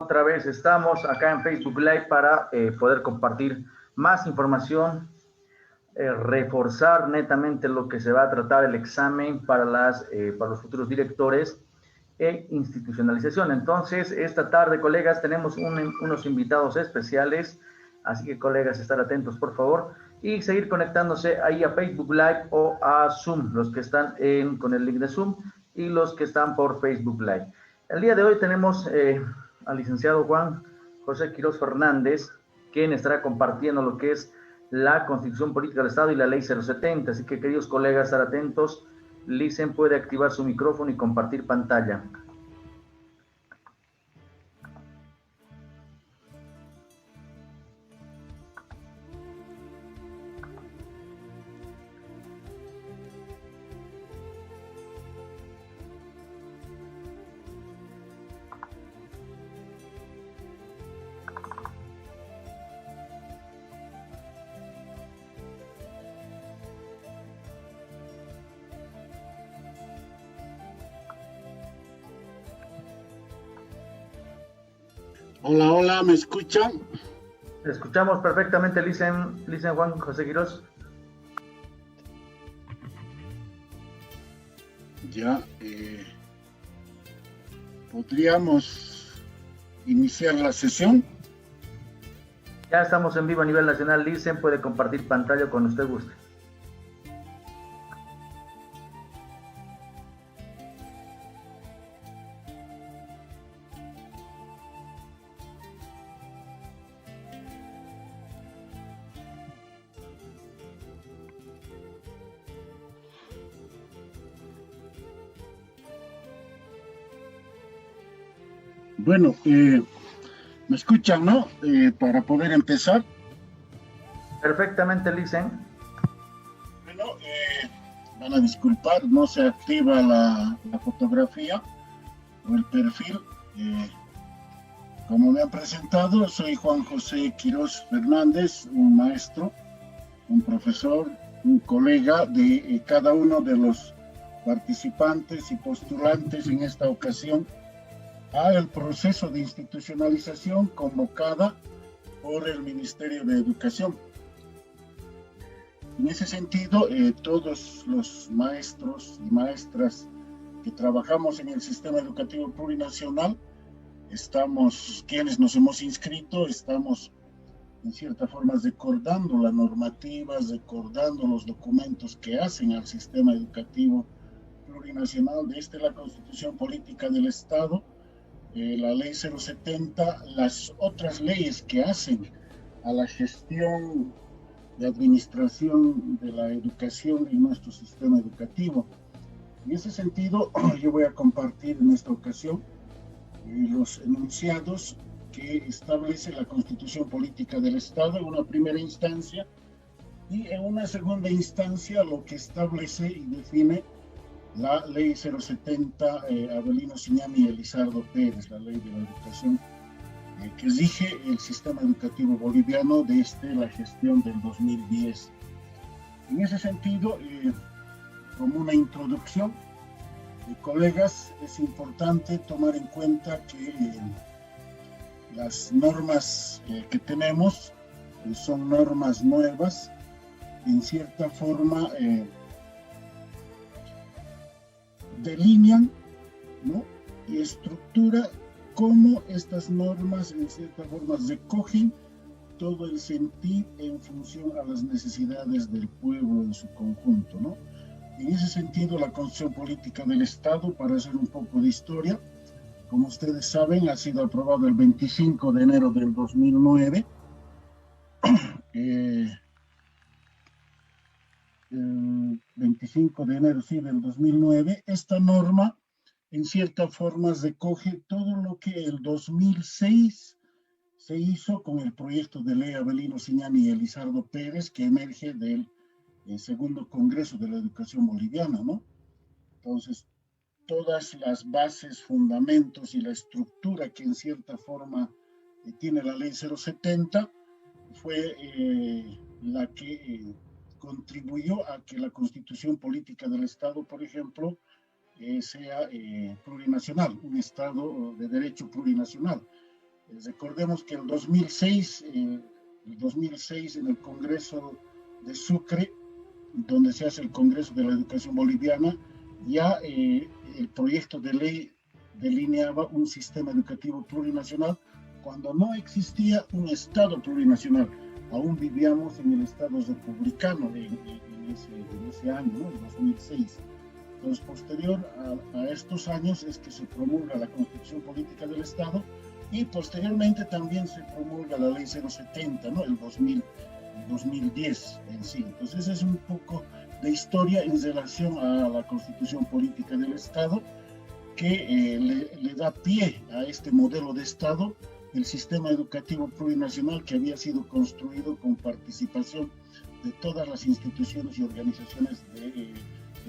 Otra vez estamos acá en Facebook Live para poder compartir más información, reforzar netamente lo que se va a tratar el examen para los futuros directores e institucionalización. Entonces, esta tarde, colegas, tenemos unos invitados especiales, así que, colegas, estar atentos, por favor, y seguir conectándose ahí a Facebook Live o a Zoom, los que están con el link de Zoom y los que están por Facebook Live. El día de hoy tenemos al licenciado Juan José Quirós Fernández, quien estará compartiendo lo que es la Constitución Política del Estado y la Ley 070. Así que, queridos colegas, estar atentos. Licen puede activar su micrófono y compartir pantalla. Hola, hola, ¿me escuchan? Escuchamos perfectamente, Licen Juan José Quirós. Ya, ¿podríamos iniciar la sesión? Ya estamos en vivo a nivel nacional. Licen puede compartir pantalla cuando usted guste. Bueno, ¿me escuchan, no? Para poder empezar. Perfectamente, Licen. Bueno, van a disculpar, no se activa la fotografía o el perfil. Como me han presentado, soy Juan José Quirós Fernández, un maestro, un profesor, un colega de cada uno de los participantes y postulantes en esta ocasión al proceso de institucionalización convocada por el Ministerio de Educación. En ese sentido, todos los maestros y maestras que trabajamos en el sistema educativo plurinacional, quienes nos hemos inscrito, estamos en cierta forma recordando las normativas, recordando los documentos que hacen al sistema educativo plurinacional, desde la Constitución Política del Estado, la Ley 070, las otras leyes que hacen a la gestión de administración de la educación en nuestro sistema educativo. En ese sentido, yo voy a compartir en esta ocasión los enunciados que establece la Constitución Política del Estado en una primera instancia, y en una segunda instancia lo que establece y define la Ley 070, Avelino Siñani y Elizardo Pérez, la Ley de la Educación, que rige el sistema educativo boliviano desde la gestión del 2010. En ese sentido, como una introducción, colegas, es importante tomar en cuenta que las normas que tenemos son normas nuevas, en cierta forma delinean, ¿no?, y estructura cómo estas normas en cierta forma recogen todo el sentir en función a las necesidades del pueblo en su conjunto, ¿no? En ese sentido, la Constitución Política del Estado, para hacer un poco de historia, como ustedes saben, ha sido aprobado el 25 de enero del 2009. El 25 de enero, sí, del 2009, esta norma en cierta forma recoge todo lo que el 2006 se hizo con el proyecto de ley Avelino Siñani y Elizardo Pérez, que emerge del segundo Congreso de la Educación Boliviana, ¿no? Entonces, todas las bases, fundamentos y la estructura que en cierta forma tiene la ley 070 fue la que contribuyó a que la Constitución Política del Estado, por ejemplo, sea plurinacional, un Estado de derecho plurinacional. Recordemos que el 2006 en el Congreso de Sucre, donde se hace el Congreso de la Educación Boliviana, ya el proyecto de ley delineaba un sistema educativo plurinacional cuando no existía un Estado plurinacional. Aún vivíamos en el Estado republicano en ese año, ¿no? El 2006. Entonces, posterior a estos años es que se promulga la Constitución Política del Estado y posteriormente también se promulga la Ley 070, ¿no? El 2010 en sí. Entonces, es un poco de historia en relación a la Constitución Política del Estado que le da pie a este modelo de Estado, el sistema educativo plurinacional que había sido construido con participación de todas las instituciones y organizaciones de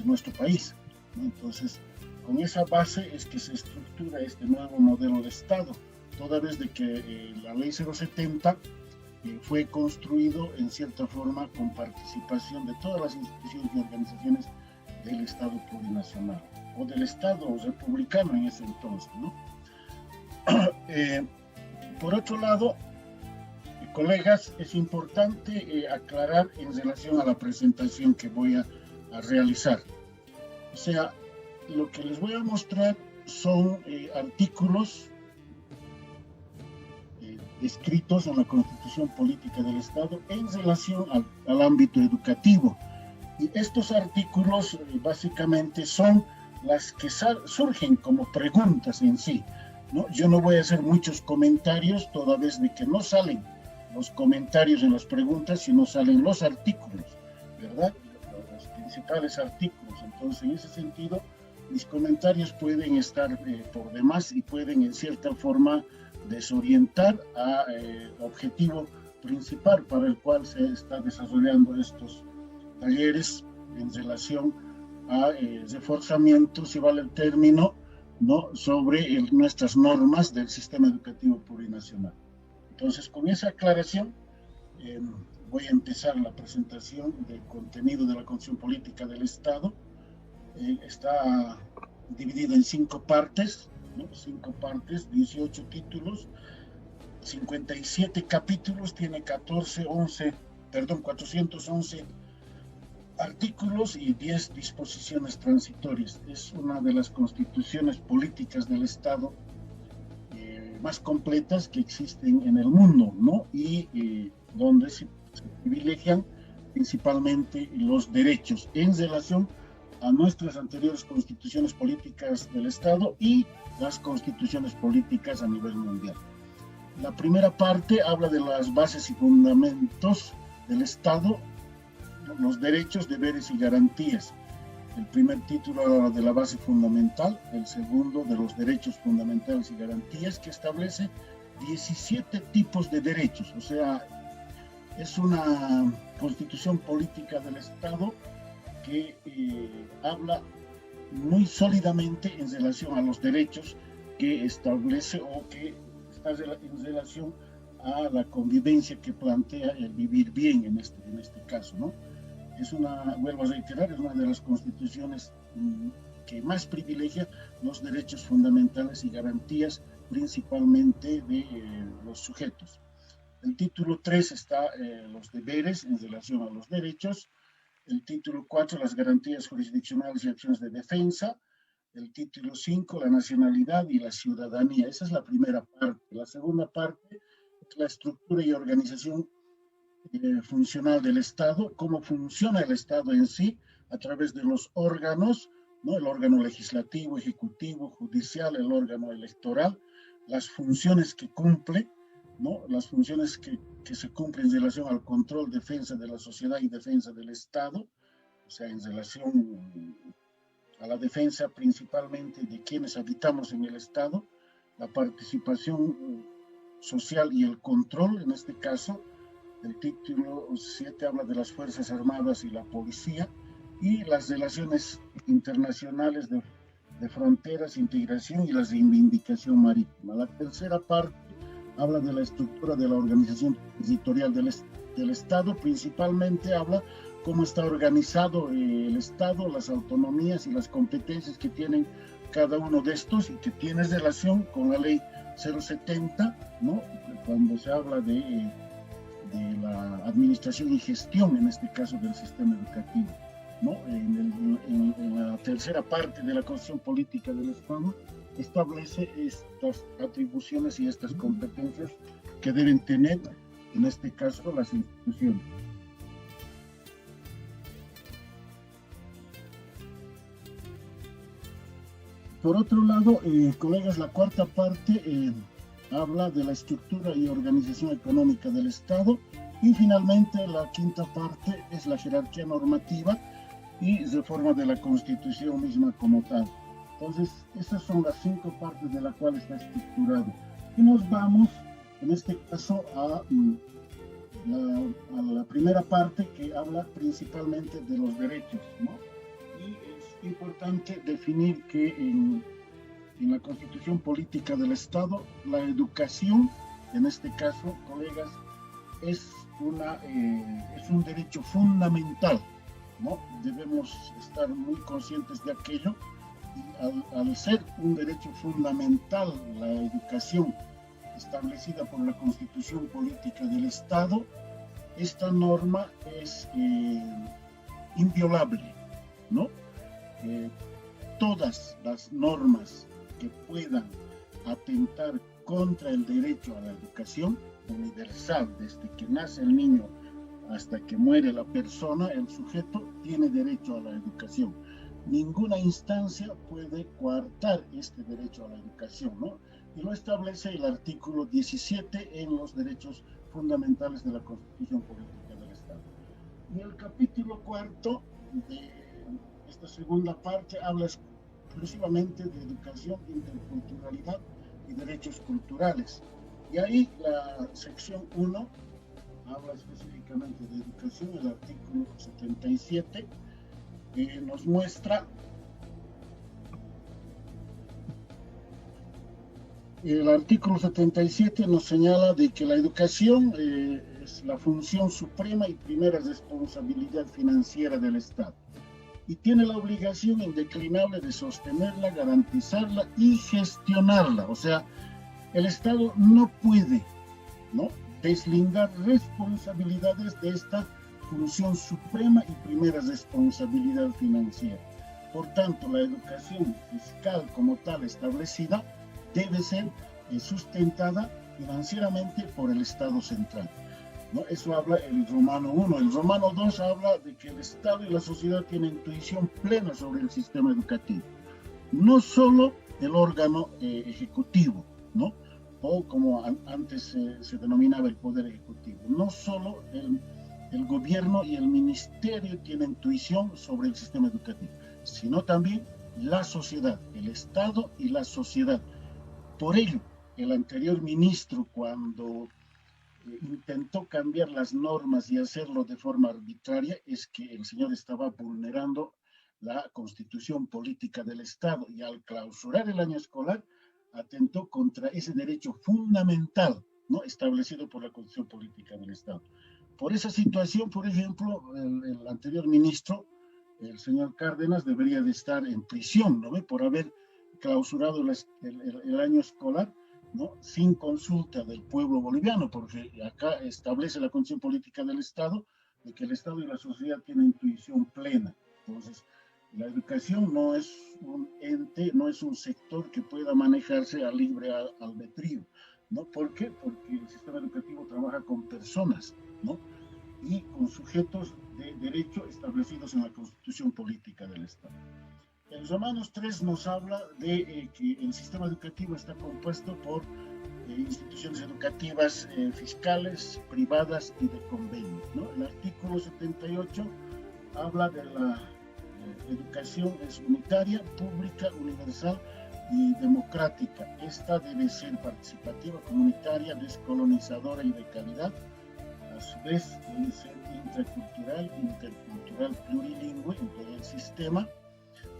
nuestro país. Entonces, con esa base es que se estructura este nuevo modelo de Estado, toda vez de que la Ley 070 fue construido en cierta forma con participación de todas las instituciones y organizaciones del Estado plurinacional, o del Estado republicano en ese entonces, ¿no? Por otro lado, colegas, es importante aclarar en relación a la presentación que voy a realizar. O sea, lo que les voy a mostrar son artículos escritos en la Constitución Política del Estado en relación al ámbito educativo. Y estos artículos básicamente son las que surgen como preguntas en sí, ¿no? Yo no voy a hacer muchos comentarios, toda vez de que no salen los comentarios en las preguntas, sino salen los artículos, ¿verdad? Los principales artículos. Entonces, en ese sentido, mis comentarios pueden estar por demás y pueden, en cierta forma, desorientar a objetivo principal para el cual se está desarrollando estos talleres en relación a reforzamiento, si vale el término, ¿no? Sobre nuestras normas del sistema educativo plurinacional. Entonces, con esa aclaración, voy a empezar la presentación del contenido de la Constitución Política del Estado. Está dividido en 5 partes, ¿no? 5 partes, 18 títulos, 57 capítulos, tiene 411 artículos y 10 disposiciones transitorias. Es una de las constituciones políticas del Estado más completas que existen en el mundo, ¿no? Y donde se privilegian principalmente los derechos en relación a nuestras anteriores constituciones políticas del Estado y las constituciones políticas a nivel mundial. La primera parte habla de las bases y fundamentos del Estado, los derechos, deberes y garantías. El primer título habla de la base fundamental, el segundo de los derechos fundamentales y garantías, que establece 17 tipos de derechos. O sea, es una constitución política del Estado que habla muy sólidamente en relación a los derechos que establece o que está en relación a la convivencia que plantea el vivir bien en este caso, ¿no? Es vuelvo a reiterar, es una de las constituciones que más privilegia los derechos fundamentales y garantías, principalmente de los sujetos. El título 3 está los deberes en relación a los derechos. El título 4, las garantías jurisdiccionales y acciones de defensa. El título 5, la nacionalidad y la ciudadanía. Esa es la primera parte. La segunda parte es la estructura y organización funcional del Estado, cómo funciona el Estado en sí a través de los órganos, ¿no? El órgano legislativo, ejecutivo, judicial, el órgano electoral, las funciones que cumple, ¿no? Las funciones que se cumplen en relación al control, defensa de la sociedad y defensa del Estado, o sea, en relación a la defensa principalmente de quienes habitamos en el Estado, la participación social y el control, en este caso. El título 7 habla de las Fuerzas Armadas y la Policía y las relaciones internacionales de fronteras, integración y la reivindicación marítima. La tercera parte habla de la estructura de la organización territorial del Estado, principalmente habla cómo está organizado el Estado, las autonomías y las competencias que tienen cada uno de estos y que tiene relación con la Ley 070, ¿no? Cuando se habla de la administración y gestión, en este caso del sistema educativo, ¿no? En la tercera parte de la Constitución Política del Estado establece estas atribuciones y estas competencias que deben tener, en este caso, las instituciones. Por otro lado, colegas, la cuarta parte habla de la estructura y organización económica del Estado, y finalmente la quinta parte es la jerarquía normativa y reforma de la Constitución misma como tal. Entonces, esas son las 5 partes de las cuales está estructurado. Y nos vamos, en este caso, a la primera parte, que habla principalmente de los derechos, ¿no? Y es importante definir que en la Constitución Política del Estado, la educación, en este caso, colegas, es un derecho fundamental, ¿no? Debemos estar muy conscientes de aquello. Y al ser un derecho fundamental, la educación establecida por la Constitución Política del Estado, esta norma es inviolable, ¿no? Todas las normas que puedan atentar contra el derecho a la educación universal, desde que nace el niño hasta que muere la persona, el sujeto tiene derecho a la educación. Ninguna instancia puede coartar este derecho a la educación, ¿no? Y lo establece el artículo 17 en los derechos fundamentales de la Constitución Política del Estado. Y el capítulo cuarto de esta segunda parte habla exclusivamente de educación, interculturalidad y derechos culturales. Y ahí la sección 1 habla específicamente de educación, el artículo 77, que nos muestra el artículo 77 nos señala de que la educación es la función suprema y primera responsabilidad financiera del Estado y tiene la obligación indeclinable de sostenerla, garantizarla y gestionarla. O sea, el Estado no puede, ¿no?, deslindar responsabilidades de esta función suprema y primera responsabilidad financiera. Por tanto, la educación fiscal como tal establecida debe ser sustentada financieramente por el Estado central, ¿no? Eso habla el Romano 1. El Romano 2 habla de que el Estado y la sociedad tienen intuición plena sobre el sistema educativo. No solo el órgano ejecutivo, ¿no?, o como antes se denominaba el Poder Ejecutivo. No solo el gobierno y el ministerio tienen intuición sobre el sistema educativo, sino también la sociedad, el Estado y la sociedad. Por ello, el anterior ministro, cuando intentó cambiar las normas y hacerlo de forma arbitraria, es que el señor estaba vulnerando la Constitución Política del Estado, y al clausurar el año escolar atentó contra ese derecho fundamental, ¿no?, establecido por la Constitución Política del Estado. Por esa situación, por ejemplo, el anterior ministro, el señor Cárdenas, debería de estar en prisión, ¿no?, por haber clausurado el año escolar, ¿no?, sin consulta del pueblo boliviano, porque acá establece la Constitución Política del Estado de que el Estado y la sociedad tienen intuición plena. Entonces, la educación no es un ente, no es un sector que pueda manejarse a libre albedrío, ¿no? ¿Por qué? Porque el sistema educativo trabaja con personas, ¿no?, y con sujetos de derecho establecidos en la Constitución Política del Estado. En Romanos 3 nos habla de que el sistema educativo está compuesto por instituciones educativas fiscales, privadas y de convenio, ¿no? El artículo 78 habla de la educación es unitaria, pública, universal y democrática. Esta debe ser participativa, comunitaria, descolonizadora y de calidad. A su vez, debe ser intracultural, intercultural, plurilingüe en todo el sistema,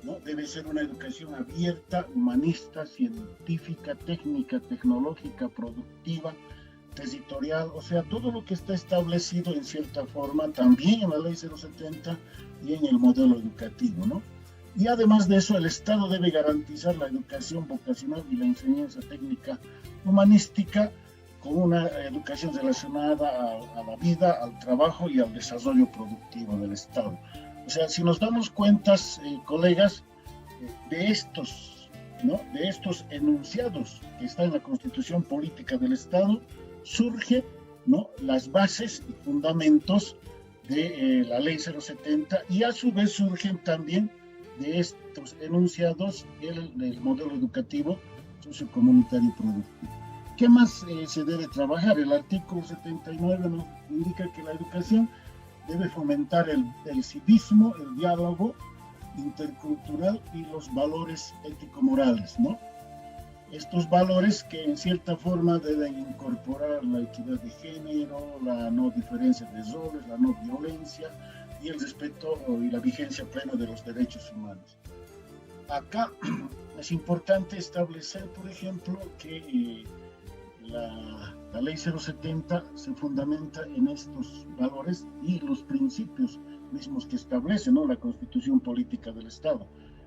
¿no? Debe ser una educación abierta, humanista, científica, técnica, tecnológica, productiva, territorial, o sea, todo lo que está establecido en cierta forma también en la ley 070 y en el modelo educativo, ¿no? Y además de eso, el Estado debe garantizar la educación vocacional y la enseñanza técnica humanística con una educación relacionada a la vida, al trabajo y al desarrollo productivo del Estado. O sea, si nos damos cuenta, colegas, de estos, ¿no?, de estos enunciados que están en la Constitución Política del Estado, surgen, ¿no?, las bases y fundamentos de la Ley 070, y a su vez surgen también de estos enunciados el modelo educativo sociocomunitario productivo. ¿Qué más se debe trabajar? El artículo 79 nos indica que la educación debe fomentar el civismo, el diálogo intercultural y los valores ético-morales, ¿no? Estos valores que en cierta forma deben incorporar la equidad de género, la no diferencia de roles, la no violencia y el respeto y la vigencia plena de los derechos humanos. Acá es importante establecer, por ejemplo, que la Ley 070 se fundamenta en estos valores y los principios mismos que establece, ¿no?, la Constitución Política del Estado.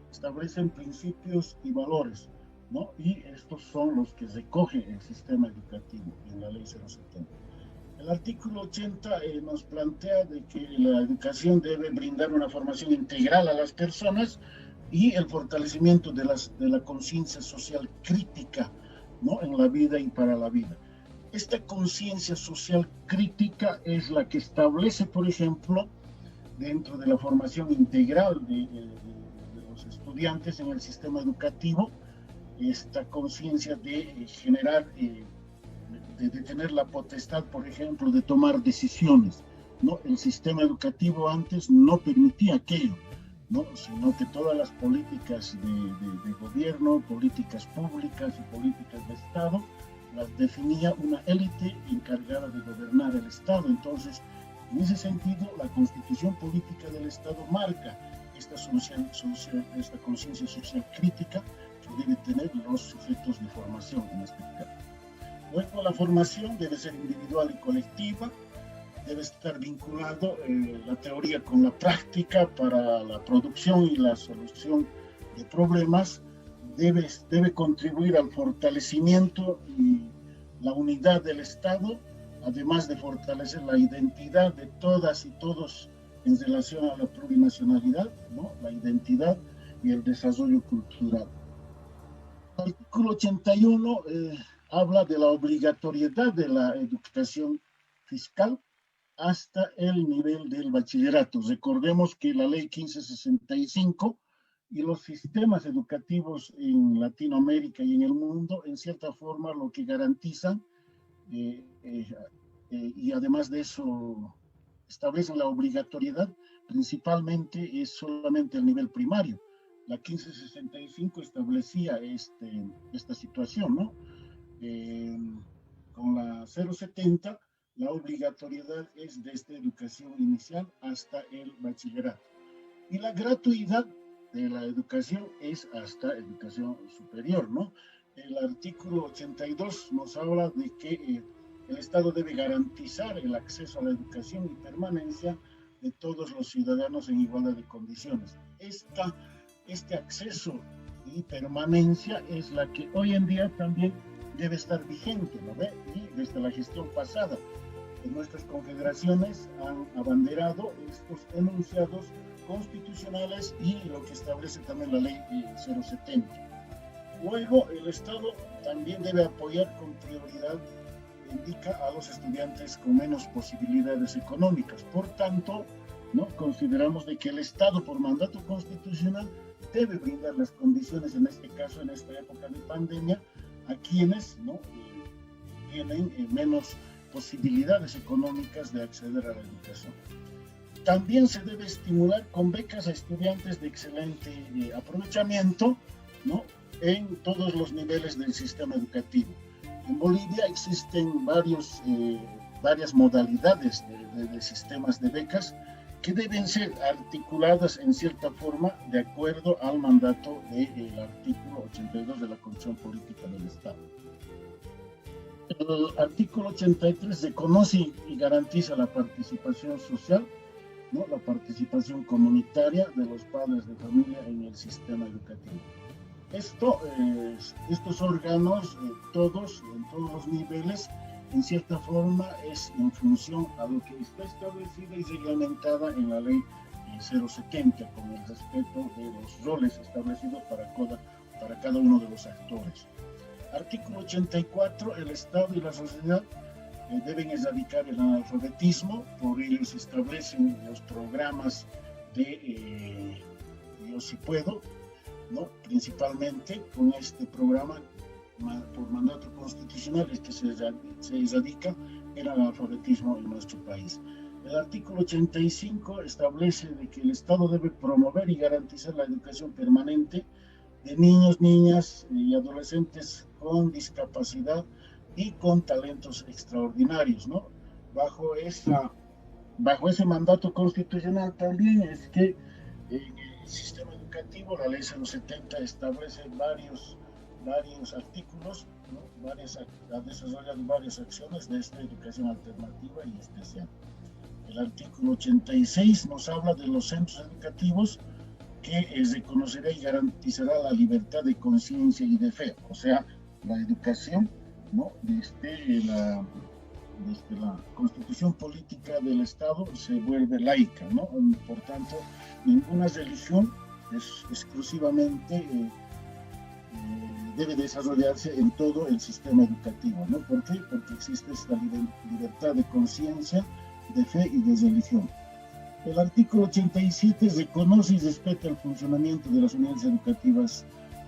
Establecen principios y valores, ¿no?, y estos son los que recoge el sistema educativo en la Ley 070. El artículo 80 nos plantea de que la educación debe brindar una formación integral a las personas y el fortalecimiento de la conciencia social crítica, ¿no?, en la vida y para la vida. Esta conciencia social crítica es la que establece, por ejemplo, dentro de la formación integral de los estudiantes en el sistema educativo, esta conciencia de generar, de tener la potestad, por ejemplo, de tomar decisiones, ¿no? El sistema educativo antes no permitía aquello, ¿no?, sino que todas las políticas de gobierno, políticas públicas y políticas de Estado, las definía una élite encargada de gobernar el Estado. Entonces, en ese sentido, la Constitución Política del Estado marca esta conciencia social crítica que deben tener los sujetos de formación en este caso. Luego, la formación debe ser individual y colectiva, debe estar vinculado la teoría con la práctica para la producción y la solución de problemas, debe contribuir al fortalecimiento y la unidad del Estado, además de fortalecer la identidad de todas y todos en relación a la plurinacionalidad, ¿no?, la identidad y el desarrollo cultural. El artículo 81 habla de la obligatoriedad de la educación fiscal hasta el nivel del bachillerato. Recordemos que la ley 1565 y los sistemas educativos en Latinoamérica y en el mundo, en cierta forma, lo que garantizan, y además de eso, establecen la obligatoriedad, principalmente es solamente el nivel primario. La 1565 establecía esta situación, ¿no? Con la 070, la obligatoriedad es desde educación inicial hasta el bachillerato. Y la gratuidad de la educación es hasta educación superior, ¿no? El artículo 82 nos habla de que el Estado debe garantizar el acceso a la educación y permanencia de todos los ciudadanos en igualdad de condiciones. Este acceso y permanencia es la que hoy en día también debe estar vigente, ¿no ve? Y desde la gestión pasada, nuestras confederaciones han abanderado estos enunciados constitucionales y lo que establece también la ley 070. Luego, el Estado también debe apoyar con prioridad, indica, a los estudiantes con menos posibilidades económicas. Por tanto, ¿no?, consideramos de que el Estado, por mandato constitucional, debe brindar las condiciones, en este caso, en esta época de pandemia, a quienes, ¿no?, tienen menos posibilidades económicas de acceder a la educación. También se debe estimular con becas a estudiantes de excelente aprovechamiento, ¿no?, en todos los niveles del sistema educativo. En Bolivia existen varias modalidades de sistemas de becas que deben ser articuladas en cierta forma de acuerdo al mandato del artículo 82 de la Constitución Política del Estado. El artículo 83 reconoce y garantiza la participación social ¿no? La participación comunitaria de los padres de familia en el sistema educativo. Estos órganos, todos, en todos los niveles, en cierta forma es en función a lo que está establecida y reglamentada en la ley 070, con el respeto de los roles establecidos para cada uno de los actores. Artículo 84, el Estado y la sociedad deben erradicar el analfabetismo, por ello se establecen los programas de Yo Sí Puedo, ¿no? Principalmente con este programa, por mandato constitucional, es que se erradica el analfabetismo en nuestro país. El artículo 85 establece de que el Estado debe promover y garantizar la educación permanente de niños, niñas y adolescentes con discapacidad y con talentos extraordinarios, ¿no? Bajo ese mandato constitucional también es que en el sistema educativo la ley 070 establece varios artículos, ¿no? Ha desarrollado varias acciones de esta educación alternativa y especial. El artículo 86 nos habla de los centros educativos que reconocerá y garantizará la libertad de conciencia y de fe, o sea, la educación, ¿no? Desde la constitución política del Estado se vuelve laica, ¿no? Por tanto, ninguna religión es exclusivamente debe desarrollarse en todo el sistema educativo, ¿no? ¿Por qué? Porque existe esta libertad de conciencia, de fe y de religión. El artículo 87 reconoce y respeta el funcionamiento de las unidades educativas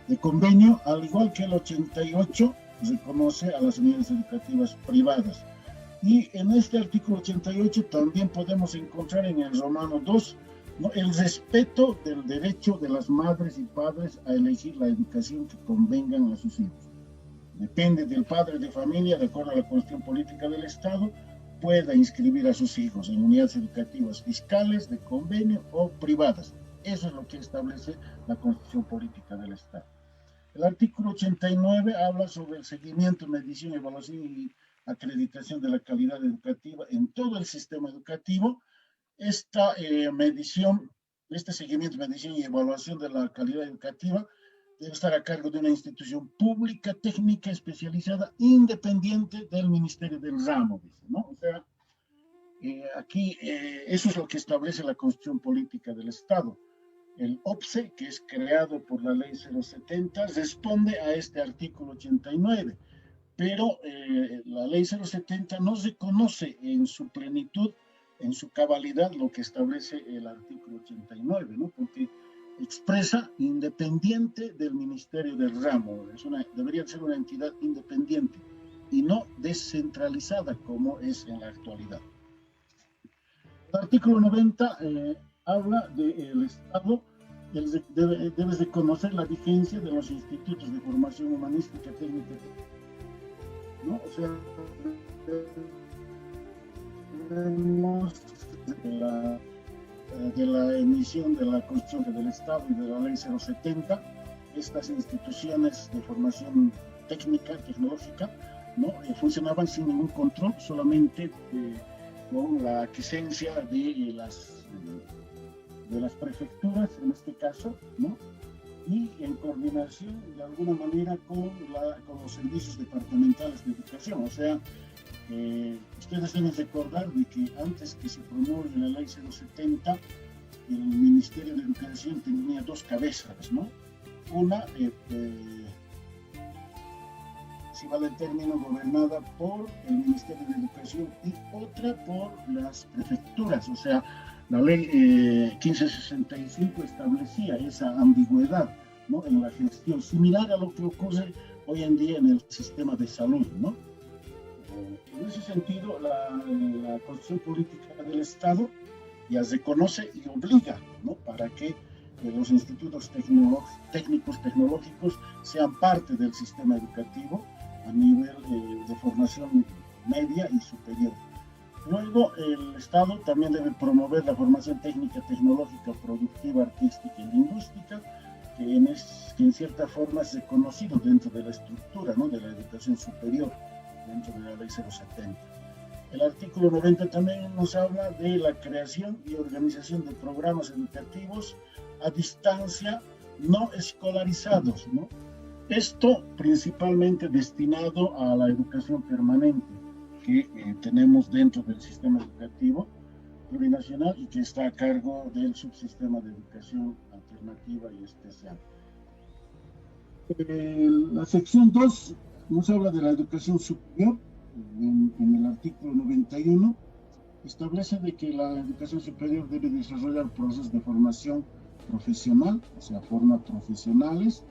de convenio, al igual que el 88 reconoce a las unidades educativas privadas. Y en este artículo 88 también podemos encontrar en el Romano 2, ¿no? El respeto del derecho de las madres y padres a elegir la educación que convengan a sus hijos. Depende del padre de familia, de acuerdo a la Constitución Política del Estado, pueda inscribir a sus hijos en unidades educativas fiscales, de convenio o privadas. Eso es lo que establece la Constitución Política del Estado. El artículo 89 habla sobre el seguimiento, medición, evaluación y acreditación de la calidad educativa en todo el sistema educativo. Esta medición, este seguimiento, medición y evaluación de la calidad educativa debe estar a cargo de una institución pública, técnica, especializada, independiente del Ministerio del Ramo, dice, ¿no? O sea, aquí eso es lo que establece la Constitución Política del Estado. El OPSE, que es creado por la Ley 070, responde a este artículo 89, pero la Ley 070 no reconoce en su plenitud, en su cabalidad, lo que establece el artículo 89, ¿no? Porque expresa independiente del Ministerio del Ramo, debería ser una entidad independiente y no descentralizada como es en la actualidad. El artículo 90 habla del Estado, debe reconocer la vigencia de los institutos de formación humanística, técnica, ¿no? O sea, de la emisión de la Constitución del Estado y de la Ley 070, estas instituciones de formación técnica, tecnológica, ¿no? Funcionaban sin ningún control, solamente con la aquiescencia de las prefecturas, en este caso, ¿no? Y en coordinación, de alguna manera, con los servicios departamentales de educación. O sea, ustedes deben recordar de que antes que se promulgue la Ley 070, el Ministerio de Educación tenía dos cabezas, ¿no? Una, si vale el término, gobernada por el Ministerio de Educación y otra por las prefecturas. O sea, la ley 1565 establecía esa ambigüedad, ¿no? En la gestión, similar a lo que ocurre hoy en día en el sistema de salud, ¿no? En ese sentido, la Constitución Política del Estado ya reconoce y obliga, ¿no? Para que los institutos técnicos tecnológicos sean parte del sistema educativo a nivel de formación media y superior. Luego, el Estado también debe promover la formación técnica, tecnológica, productiva, artística y lingüística, que en cierta forma es reconocido dentro de la estructura, ¿no? De la educación superior, dentro de la Ley 070. El artículo 90 también nos habla de la creación y organización de programas educativos a distancia no escolarizados, ¿no? Esto principalmente destinado a la educación permanente que tenemos dentro del sistema educativo plurinacional y que está a cargo del subsistema de educación alternativa y especial. La sección 2 nos habla de la educación superior. En el artículo 91 establece de que la educación superior debe desarrollar procesos de formación profesional, o sea, forma profesionales,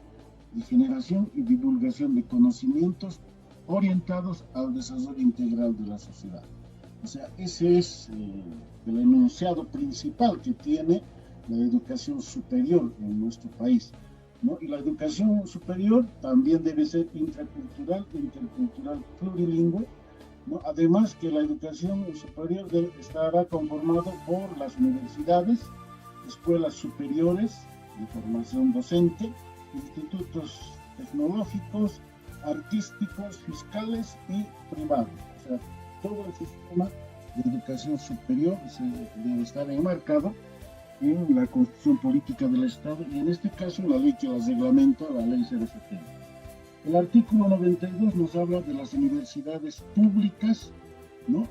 de generación y divulgación de conocimientos orientados al desarrollo integral de la sociedad. O sea, ese es el enunciado principal que tiene la educación superior en nuestro país, ¿no? Y la educación superior también debe ser intracultural, intercultural, plurilingüe, ¿no? Además que la educación superior estará conformada por las universidades, escuelas superiores de formación docente, institutos tecnológicos, artísticos, fiscales y privados. O sea, todo el sistema de educación superior debe estar enmarcado en la Constitución Política del Estado y en este caso la ley que las reglamenta, la Ley 070. El artículo 92 nos habla de las universidades públicas, ¿no?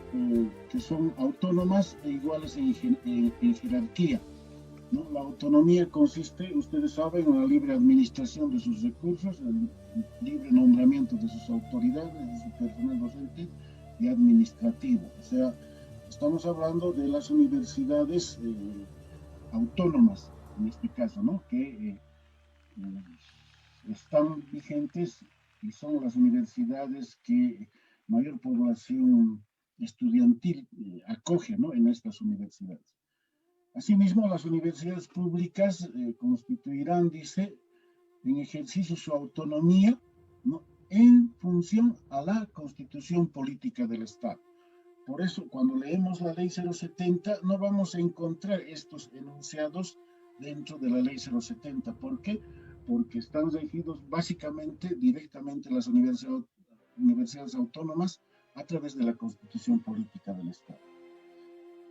Que son autónomas e iguales en jerarquía, ¿no? La autonomía consiste, ustedes saben, en la libre administración de sus recursos, el libre nombramiento de sus autoridades, de su personal docente y administrativo. O sea, estamos hablando de las universidades autónomas, en este caso, ¿no? Que están vigentes y son las universidades que mayor población estudiantil acoge, ¿no? En estas universidades. Asimismo, las universidades públicas constituirán, dice, en ejercicio su autonomía, ¿no? En función a la Constitución Política del Estado. Por eso, cuando leemos la Ley 070, no vamos a encontrar estos enunciados dentro de la Ley 070. ¿Por qué? Porque están regidos básicamente, directamente las universidades autónomas a través de la Constitución Política del Estado.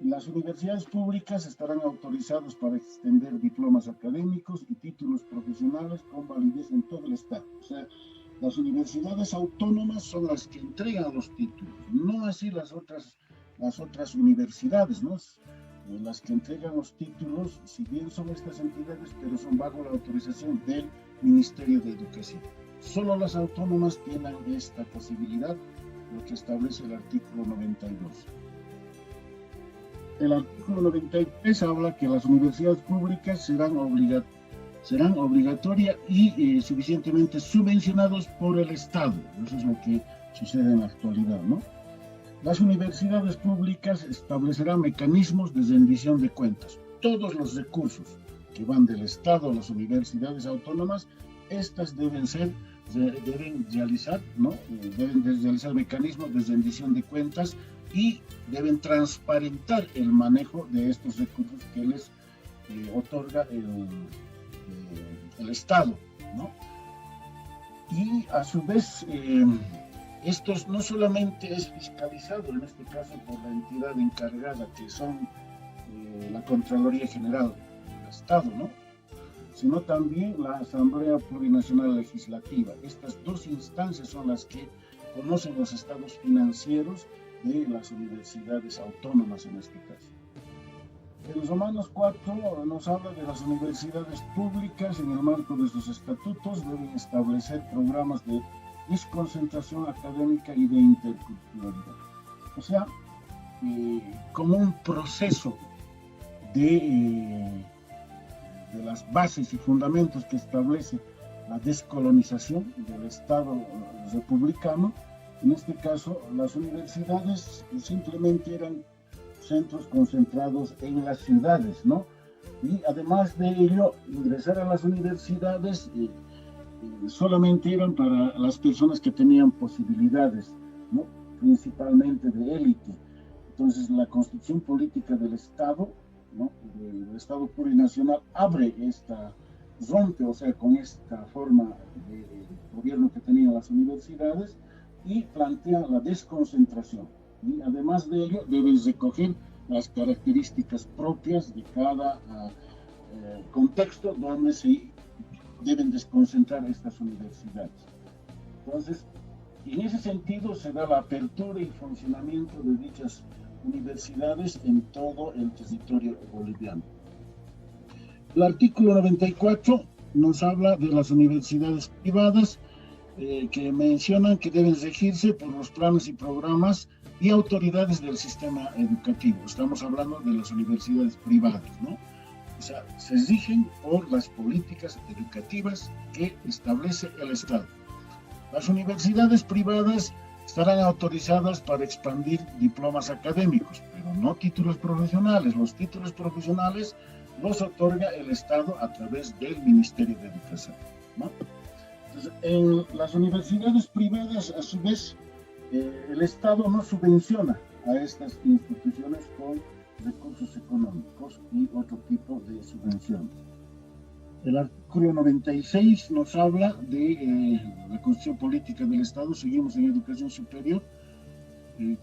Las universidades públicas estarán autorizadas para extender diplomas académicos y títulos profesionales con validez en todo el Estado. O sea, las universidades autónomas son las que entregan los títulos, no así las otras universidades, ¿no? Las que entregan los títulos, si bien son estas entidades, pero son bajo la autorización del Ministerio de Educación. Solo las autónomas tienen esta posibilidad, lo que establece el artículo 92. El artículo 93 habla que las universidades públicas serán obligatorias y suficientemente subvencionadas por el Estado. Eso es lo que sucede en la actualidad, ¿no? Las universidades públicas establecerán mecanismos de rendición de cuentas. Todos los recursos que van del Estado a las universidades autónomas, estas deben realizar, ¿no? Deben realizar mecanismos de rendición de cuentas y deben transparentar el manejo de estos recursos que les otorga el Estado, ¿no? Y a su vez, esto no solamente es fiscalizado, en este caso por la entidad encargada, que son la Contraloría General del Estado, ¿no? Sino también la Asamblea Plurinacional Legislativa. Estas dos instancias son las que conocen los estados financieros de las universidades autónomas en este caso. En Romanos 4 nos habla de las universidades públicas en el marco de sus estatutos deben establecer programas de desconcentración académica y de interculturalidad. O sea, como un proceso de las bases y fundamentos que establece la descolonización del Estado republicano. En este caso, las universidades simplemente eran centros concentrados en las ciudades, ¿no? Y además de ello, ingresar a las universidades solamente eran para las personas que tenían posibilidades, ¿no? Principalmente de élite. Entonces, la Constitución Política del Estado, ¿no? Del Estado plurinacional abre rompe, o sea, con esta forma de gobierno que tenían las universidades y plantea la desconcentración. Y además de ello, deben recoger las características propias de cada contexto donde se deben desconcentrar estas universidades. Entonces, en ese sentido se da la apertura y funcionamiento de dichas universidades en todo el territorio boliviano. El artículo 94 nos habla de las universidades privadas que mencionan que deben regirse por los planes y programas y autoridades del sistema educativo. Estamos hablando de las universidades privadas, ¿no? O sea, se rigen por las políticas educativas que establece el Estado. Las universidades privadas estarán autorizadas para expandir diplomas académicos, pero no títulos profesionales. Los títulos profesionales los otorga el Estado a través del Ministerio de Educación, ¿no? Entonces, en las universidades privadas, a su vez, el Estado no subvenciona a estas instituciones con recursos económicos y otro tipo de subvenciones. El artículo 96 nos habla de la Constitución Política del Estado. Seguimos en educación superior,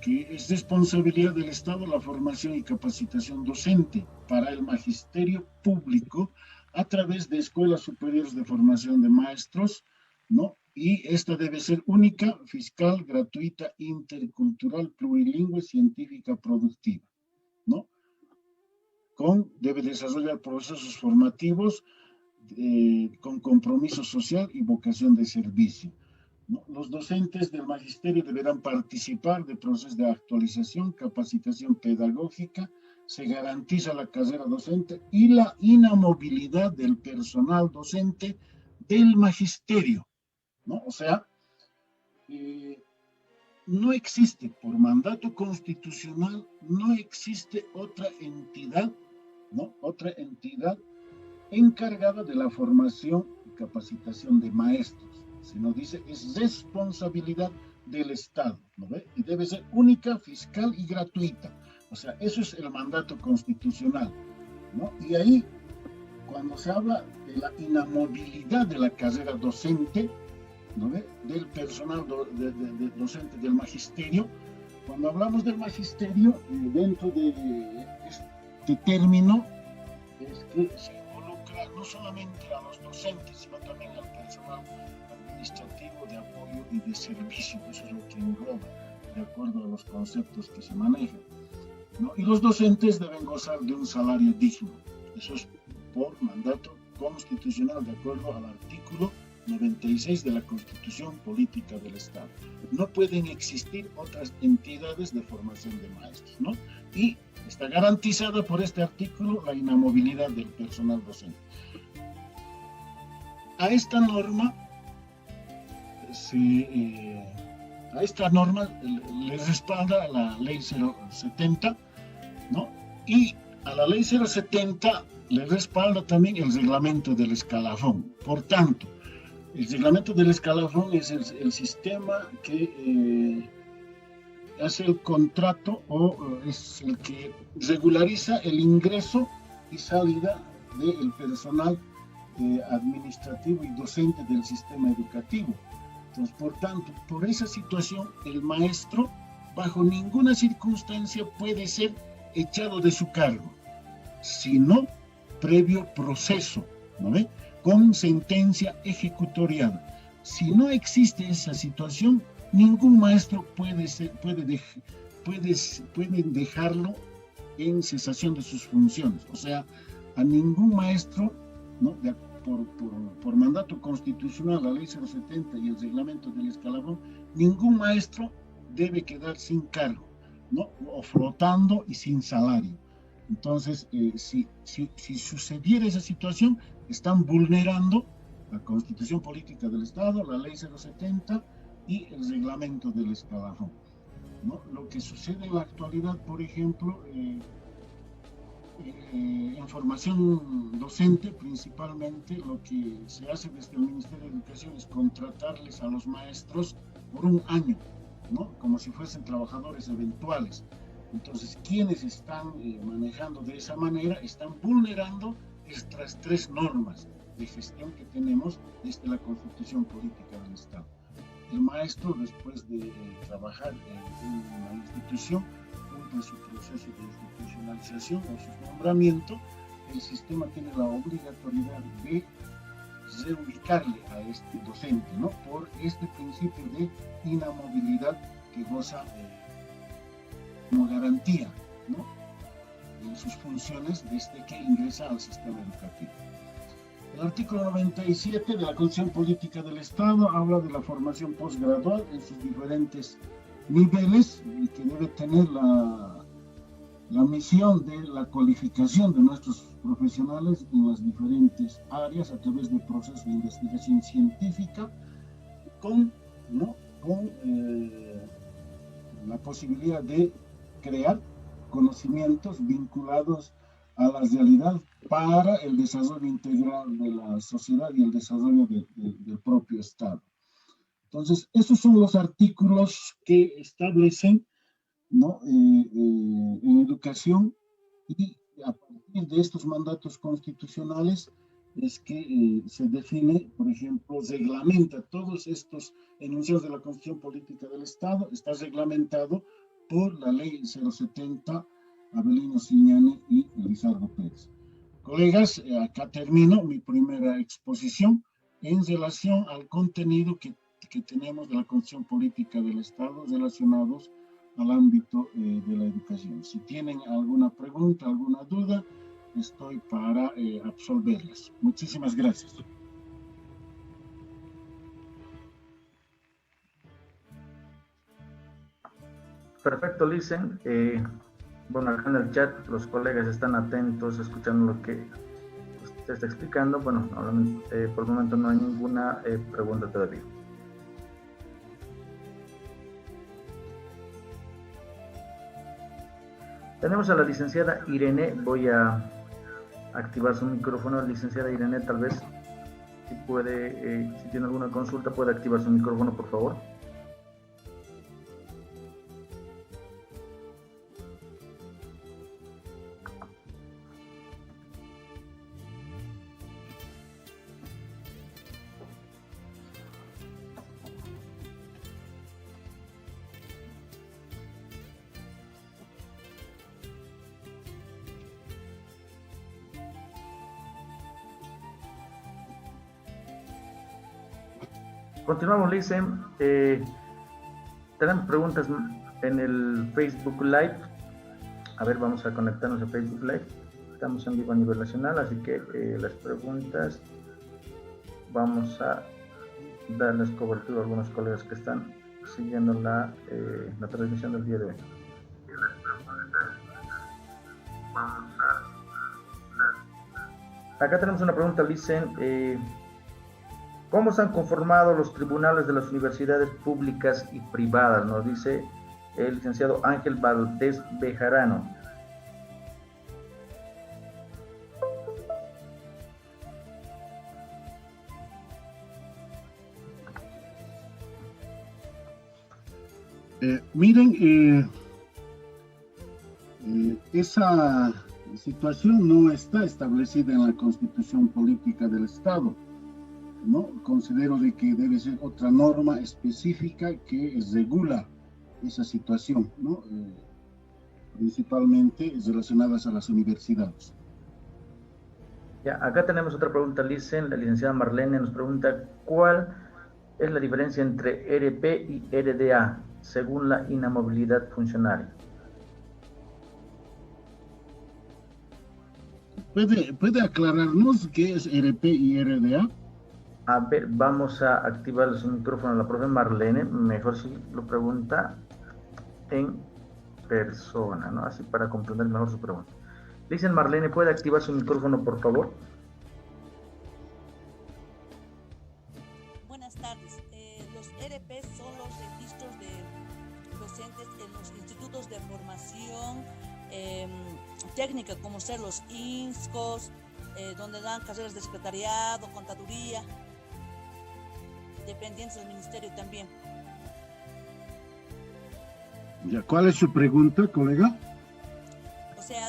que es responsabilidad del Estado la formación y capacitación docente para el magisterio público a través de escuelas superiores de formación de maestros, ¿no? Y esta debe ser única, fiscal, gratuita, intercultural, plurilingüe, científica, productiva, ¿no? Debe desarrollar procesos formativos con compromiso social y vocación de servicio, ¿no? Los docentes del magisterio deberán participar de procesos de actualización, capacitación pedagógica. Se garantiza la carrera docente y la inamovilidad del personal docente del magisterio, ¿no? O sea, no existe, por mandato constitucional, no existe otra entidad, ¿no? Otra entidad encargada de la formación y capacitación de maestros, sino dice, es responsabilidad del Estado, ¿no ve? Y debe ser única, fiscal y gratuita. O sea, eso es el mandato constitucional, ¿no? Y ahí, cuando se habla de la inamovilidad de la carrera docente, ¿no ve? Del personal docente del magisterio, cuando hablamos del magisterio, dentro de este término, es que se involucra no solamente a los docentes, sino también al personal administrativo de apoyo y de servicio. Eso es lo que engloba, de acuerdo a los conceptos que se manejan, ¿no? Y los docentes deben gozar de un salario digno. Eso es por mandato constitucional, de acuerdo al artículo 96 de la Constitución Política del Estado. No pueden existir otras entidades de formación de maestros, ¿no? Y está garantizada por este artículo la inamovilidad del personal docente. A esta norma le respalda la Ley 070, ¿no? Y a la Ley 070 le respalda también el reglamento del escalafón. Por tanto, el reglamento del escalafón es el sistema que hace el contrato o es el que regulariza el ingreso y salida del personal administrativo y docente del sistema educativo. Entonces, por tanto, por esa situación, el maestro bajo ninguna circunstancia puede ser echado de su cargo, sino previo proceso, ¿no ve? Con sentencia ejecutorial. Si no existe esa situación, ningún maestro puede dejarlo en cesación de sus funciones. O sea, a ningún maestro, ¿no? Por mandato constitucional, la Ley 070 y el reglamento del escalafón, ningún maestro debe quedar sin cargo, ¿no? O flotando y sin salario. Entonces, si sucediera esa situación, están vulnerando la Constitución Política del Estado, la Ley 070 y el reglamento del escalafón, ¿no? Lo que sucede en la actualidad, por ejemplo, en formación docente, principalmente, lo que se hace desde el Ministerio de Educación es contratarles a los maestros por un año, ¿no? Como si fuesen trabajadores eventuales. Entonces, quienes están manejando de esa manera están vulnerando estas tres normas de gestión que tenemos desde la Constitución Política del Estado. el maestro, después de trabajar en una institución, cumple su proceso de institucionalización o su nombramiento, el sistema tiene la obligatoriedad de reubicarle a este docente, ¿no? Por este principio de inamovilidad que goza como garantía, ¿no? En sus funciones desde que ingresa al sistema educativo. El artículo 97 de la Constitución Política del Estado habla de la formación posgradual en sus diferentes niveles y que debe tener la misión de la cualificación de nuestros profesionales en las diferentes áreas a través de procesos de investigación científica con la posibilidad de crear conocimientos vinculados a la realidad para el desarrollo integral de la sociedad y el desarrollo del propio Estado. Entonces, esos son los artículos que establecen, ¿no? En educación, y a partir de estos mandatos constitucionales es que se define, por ejemplo, reglamenta todos estos enunciados de la Constitución Política del Estado, está reglamentado por la Ley 070, Avelino Ciñani y Lizardo Pérez. Colegas, acá termino mi primera exposición en relación al contenido que tenemos de la Constitución Política del Estado relacionados al ámbito de la educación. Si tienen alguna pregunta, alguna duda, estoy para absolverlas. Muchísimas gracias. Perfecto, Licen. Bueno, acá en el chat los colegas están atentos, escuchando lo que usted está explicando. Bueno, por el momento no hay ninguna pregunta todavía. Tenemos a la licenciada Irene. Voy a activar su micrófono. Licenciada Irene, tal vez, si puede, si tiene alguna consulta, puede activar su micrófono, por favor. Continuamos, Licen. Tenemos preguntas en el Facebook Live. A ver, vamos a conectarnos a Facebook Live. Estamos en vivo a nivel nacional, así que las preguntas vamos a darles cobertura a algunos colegas que están siguiendo la transmisión del día de hoy. Acá tenemos una pregunta, Licen. ¿Cómo se han conformado los tribunales de las universidades públicas y privadas? Nos dice el licenciado Ángel Valdés Bejarano. Miren, esa situación no está establecida en la Constitución Política del Estado, ¿no? Considero de que debe ser otra norma específica que regula esa situación, ¿no? Principalmente relacionadas a las universidades. Ya, acá tenemos otra pregunta, Licen. La licenciada Marlene nos pregunta: ¿cuál es la diferencia entre RP y RDA según la inamovilidad funcional? ¿Puede aclararnos qué es RP y RDA? A ver, vamos a activar su micrófono a la profe Marlene. Mejor si lo pregunta en persona, ¿no? Así para comprender mejor su pregunta. Dicen, Marlene, ¿puede activar su micrófono, por favor? Buenas tardes. Los RP son los registros de docentes en los institutos de formación técnica, como ser los INSCOs, donde dan carreras de secretariado, contaduría, dependientes del ministerio también. Ya, ¿cuál es su pregunta, colega? O sea,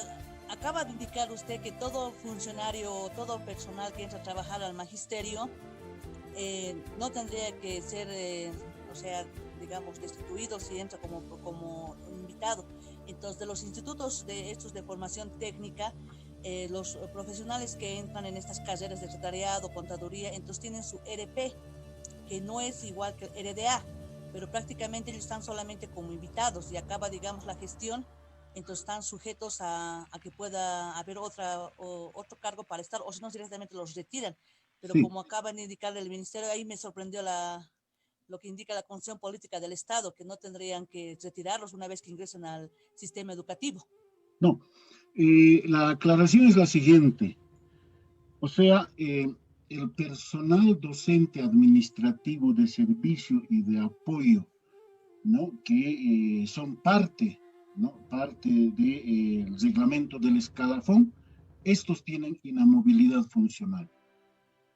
acaba de indicar usted que todo funcionario, todo personal que entra a trabajar al magisterio no tendría que ser o sea, digamos, destituido si entra como invitado. Entonces, de los institutos de estos de formación técnica, los profesionales que entran en estas carreras de secretariado, contaduría, entonces tienen su RP, que no es igual que el RDA, pero prácticamente ellos están solamente como invitados y acaba, digamos, la gestión, entonces están sujetos a que pueda haber otro cargo para estar, o si no, directamente los retiran. Pero Sí. como acaban de indicar el ministerio, ahí me sorprendió lo que indica la Constitución Política del Estado, que no tendrían que retirarlos una vez que ingresen al sistema educativo. No, la aclaración es la siguiente. O sea, el personal docente administrativo de servicio y de apoyo, ¿no? Que son parte, ¿no? Parte del reglamento del escalafón, estos tienen inamovilidad funcional.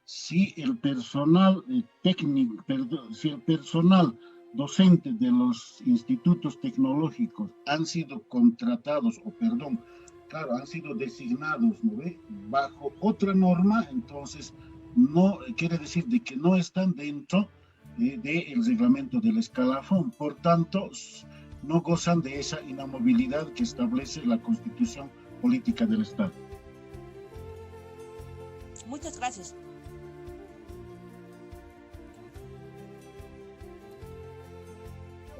Si el personal técnico, perdón, si el personal docente de los institutos tecnológicos han sido contratados, o perdón, claro, han sido designados, ¿no ve?, bajo otra norma, entonces no quiere decir de que no están dentro del reglamento del escalafón, por tanto, no gozan de esa inamovilidad que establece la Constitución Política del Estado. Muchas gracias.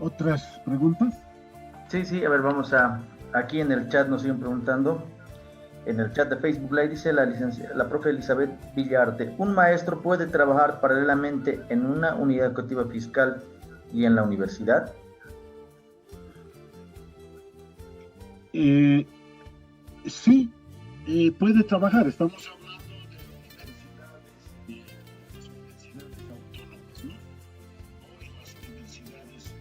¿Otras preguntas? Sí, a ver, aquí en el chat nos siguen preguntando. En el chat de Facebook Live dice la profe Elizabeth Villarte, ¿un maestro puede trabajar paralelamente en una unidad educativa fiscal y en la universidad? Sí, puede trabajar. Estamos hablando de las universidades autónomas, ¿no? O en las universidades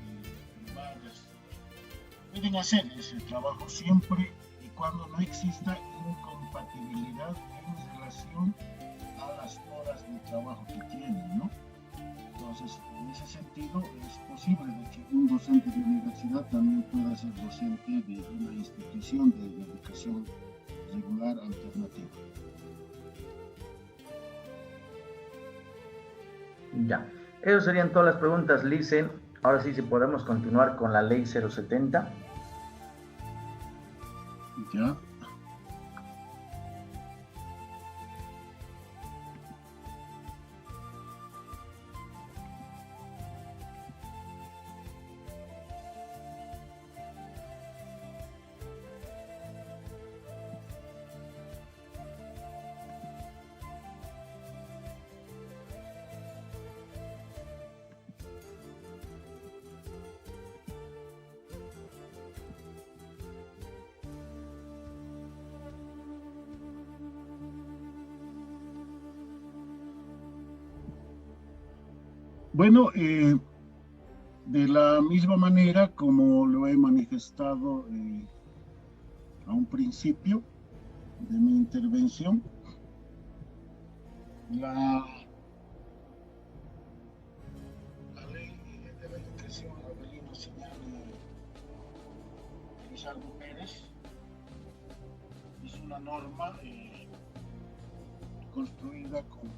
privadas. Pueden hacer ese trabajo siempre y cuando no exista incompatibilidad en relación a las horas de trabajo que tienen, ¿no? Entonces, en ese sentido, es posible de que un docente de universidad también pueda ser docente de una institución de educación regular alternativa. Ya, esas serían todas las preguntas, Lice. Ahora sí, si podemos continuar con la ley 070. Ya. Bueno, de la misma manera como lo he manifestado a un principio de mi intervención, la ley de la educación Avelino Señane Lizardo Pérez es una norma construida con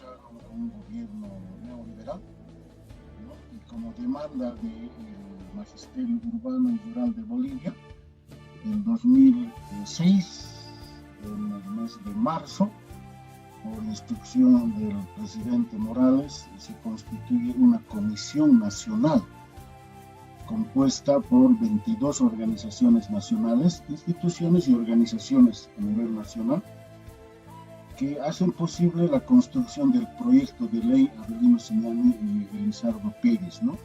a un gobierno neoliberal, ¿no? Y como demanda del Magisterio Urbano y Rural de Bolivia, en 2006, en el mes de marzo, por instrucción del presidente Morales, se constituye una comisión nacional compuesta por 22 organizaciones nacionales, instituciones y organizaciones a nivel nacional, que hacen posible la construcción del proyecto de ley Avelino Señane y Lizardo Pérez, ¿no?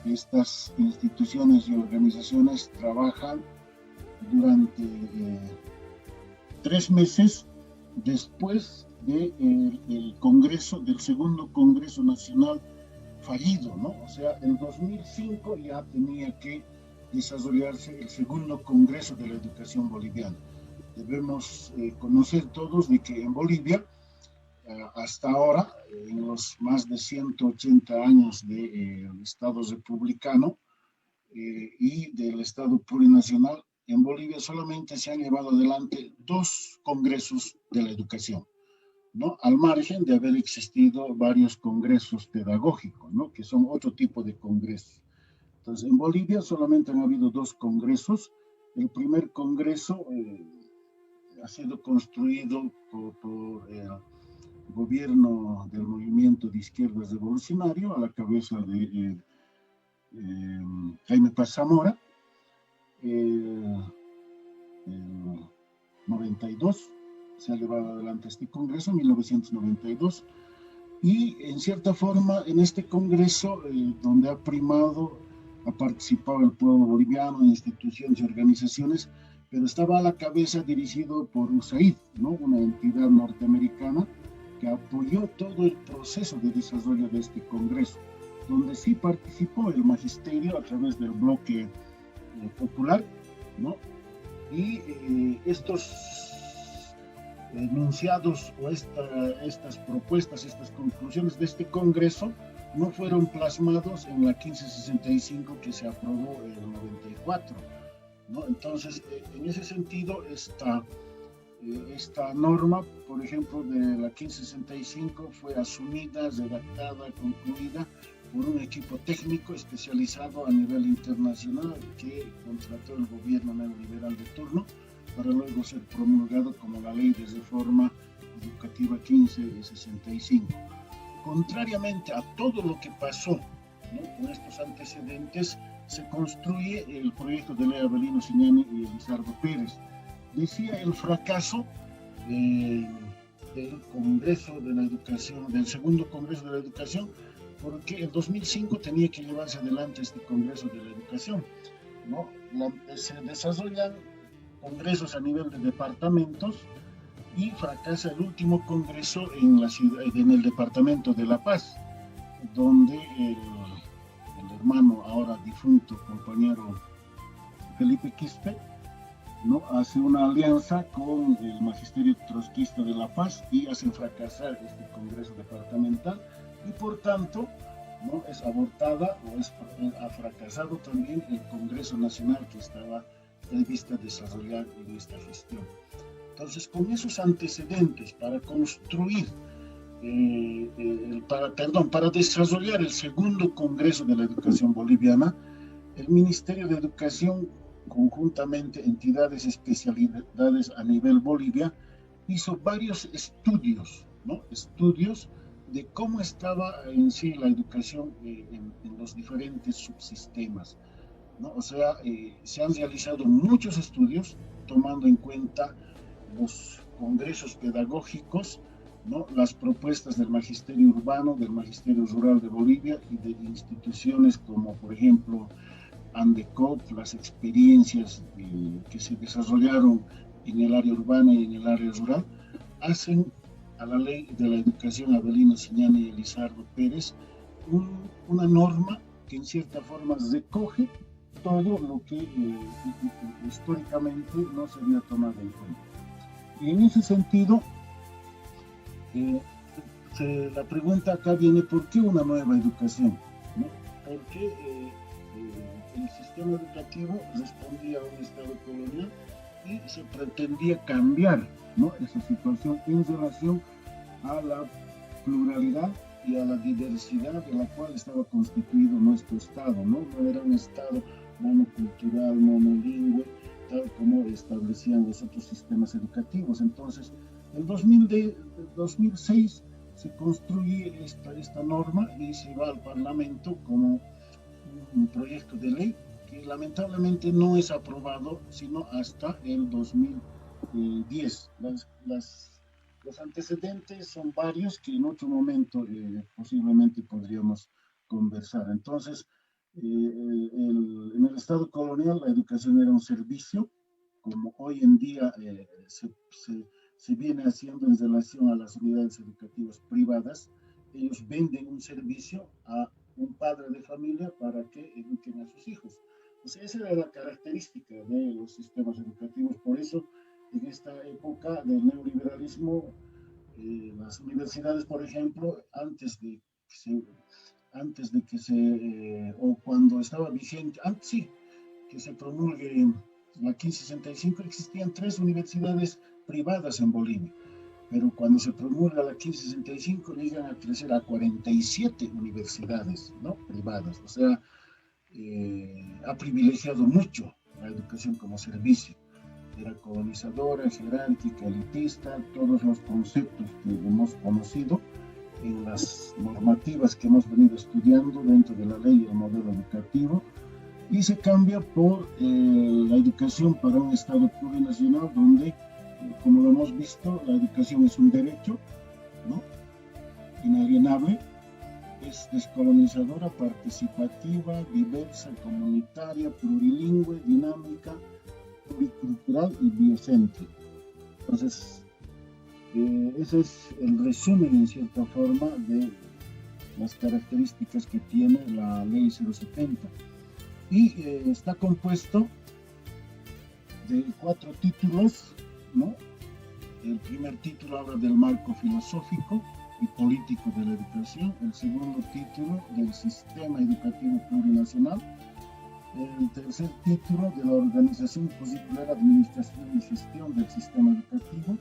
Estas instituciones y organizaciones trabajan durante 3 meses después del Congreso, del segundo Congreso Nacional fallido, ¿no? O sea, en 2005 ya tenía que desarrollarse el segundo Congreso de la Educación Boliviana. Debemos conocer todos de que en Bolivia, hasta ahora, en los más de 180 años del Estado republicano y del Estado plurinacional, en Bolivia solamente se han llevado adelante 2 congresos de la educación, ¿no? Al margen de haber existido varios congresos pedagógicos, ¿no? Que son otro tipo de congresos. Entonces, en Bolivia solamente han habido 2 congresos. El primer congreso ha sido construido por el gobierno del movimiento de izquierdas revolucionario a la cabeza de Jaime Paz Zamora, el 92 se ha llevado adelante este congreso, 1992, y en cierta forma en este congreso donde ha participado el pueblo boliviano, instituciones y organizaciones, pero estaba a la cabeza dirigido por USAID, ¿no? Una entidad norteamericana que apoyó todo el proceso de desarrollo de este congreso, donde sí participó el magisterio a través del bloque popular, ¿no? Y estos enunciados o estas propuestas, estas conclusiones de este congreso no fueron plasmados en la 1565 que se aprobó en el 94, ¿no? Entonces, en ese sentido, esta norma, por ejemplo, de la 1565 fue asumida, redactada, concluida por un equipo técnico especializado a nivel internacional que contrató el gobierno neoliberal de turno para luego ser promulgado como la Ley de Reforma Educativa 1565. Contrariamente a todo lo que pasó, ¿no? Con estos antecedentes, se construye el proyecto de ley Avelino Ciñani y Elizardo Pérez. Decía el fracaso del Congreso de la Educación, del segundo Congreso de la Educación, porque en 2005 tenía que llevarse adelante este Congreso de la Educación, ¿no? Se desarrollan congresos a nivel de departamentos y fracasa el último congreso en el departamento de La Paz, donde el hermano ahora difunto compañero Felipe Quispe, ¿no? Hace una alianza con el magisterio trotskista de La Paz y hacen fracasar este congreso departamental y por tanto, ¿no? Es abortada o ha fracasado también el Congreso Nacional que estaba prevista desarrollar en esta gestión. Entonces, con esos antecedentes para construir, para desarrollar el segundo Congreso de la Educación Boliviana, el Ministerio de Educación, conjuntamente entidades especialidades a nivel Bolivia, hizo varios estudios, ¿no? Estudios de cómo estaba en sí la educación en los diferentes subsistemas, ¿no? O sea, se han realizado muchos estudios tomando en cuenta los congresos pedagógicos, ¿no? Las propuestas del magisterio urbano, del magisterio rural de Bolivia y de instituciones como, por ejemplo, ANDECOP, las experiencias que se desarrollaron en el área urbana y en el área rural, hacen a la ley de la educación Avelino Ciñani y Elizardo Pérez una norma que en cierta forma recoge todo lo que históricamente no se había tomado en cuenta. Y en ese sentido, la pregunta acá viene, ¿por qué una nueva educación? ¿No? Porque el sistema educativo respondía a un Estado colonial y se pretendía cambiar, ¿no? Esa situación en relación a la pluralidad y a la diversidad de la cual estaba constituido nuestro Estado, ¿no? No era un Estado monocultural, monolingüe, tal como establecían los otros sistemas educativos. Entonces, en 2006 se construye esta norma y se va al Parlamento como un proyecto de ley que lamentablemente no es aprobado sino hasta el 2010. Los antecedentes son varios que en otro momento posiblemente podríamos conversar. Entonces, en el Estado colonial la educación era un servicio, como hoy en día se viene haciendo en relación a las unidades educativas privadas. Ellos venden un servicio a un padre de familia para que eduquen a sus hijos. O sea, esa era la característica de los sistemas educativos. Por eso, en esta época del neoliberalismo, las universidades, por ejemplo, antes de que se o cuando estaba vigente, antes sí, que se promulgue la 1565 existían 3 universidades privadas en Bolivia, pero cuando se promulga la 1565 llegan a crecer a 47 universidades, ¿no?, privadas. O sea, ha privilegiado mucho la educación como servicio. Era colonizadora, jerárquica, elitista, todos los conceptos que hemos conocido en las normativas que hemos venido estudiando dentro de la ley y el modelo educativo, y se cambia por la educación para un Estado plurinacional donde, como lo hemos visto, la educación es un derecho, ¿no?, inalienable, es descolonizadora, participativa, diversa, comunitaria, plurilingüe, dinámica, pluricultural y biocéntrica. Entonces, ese es el resumen, en cierta forma, de las características que tiene la Ley 070. Y está compuesto de 4 títulos, ¿no? El primer título habla del marco filosófico y político de la educación, el segundo título del sistema educativo plurinacional, el tercer título de la organización curricular, administración y gestión del sistema educativo,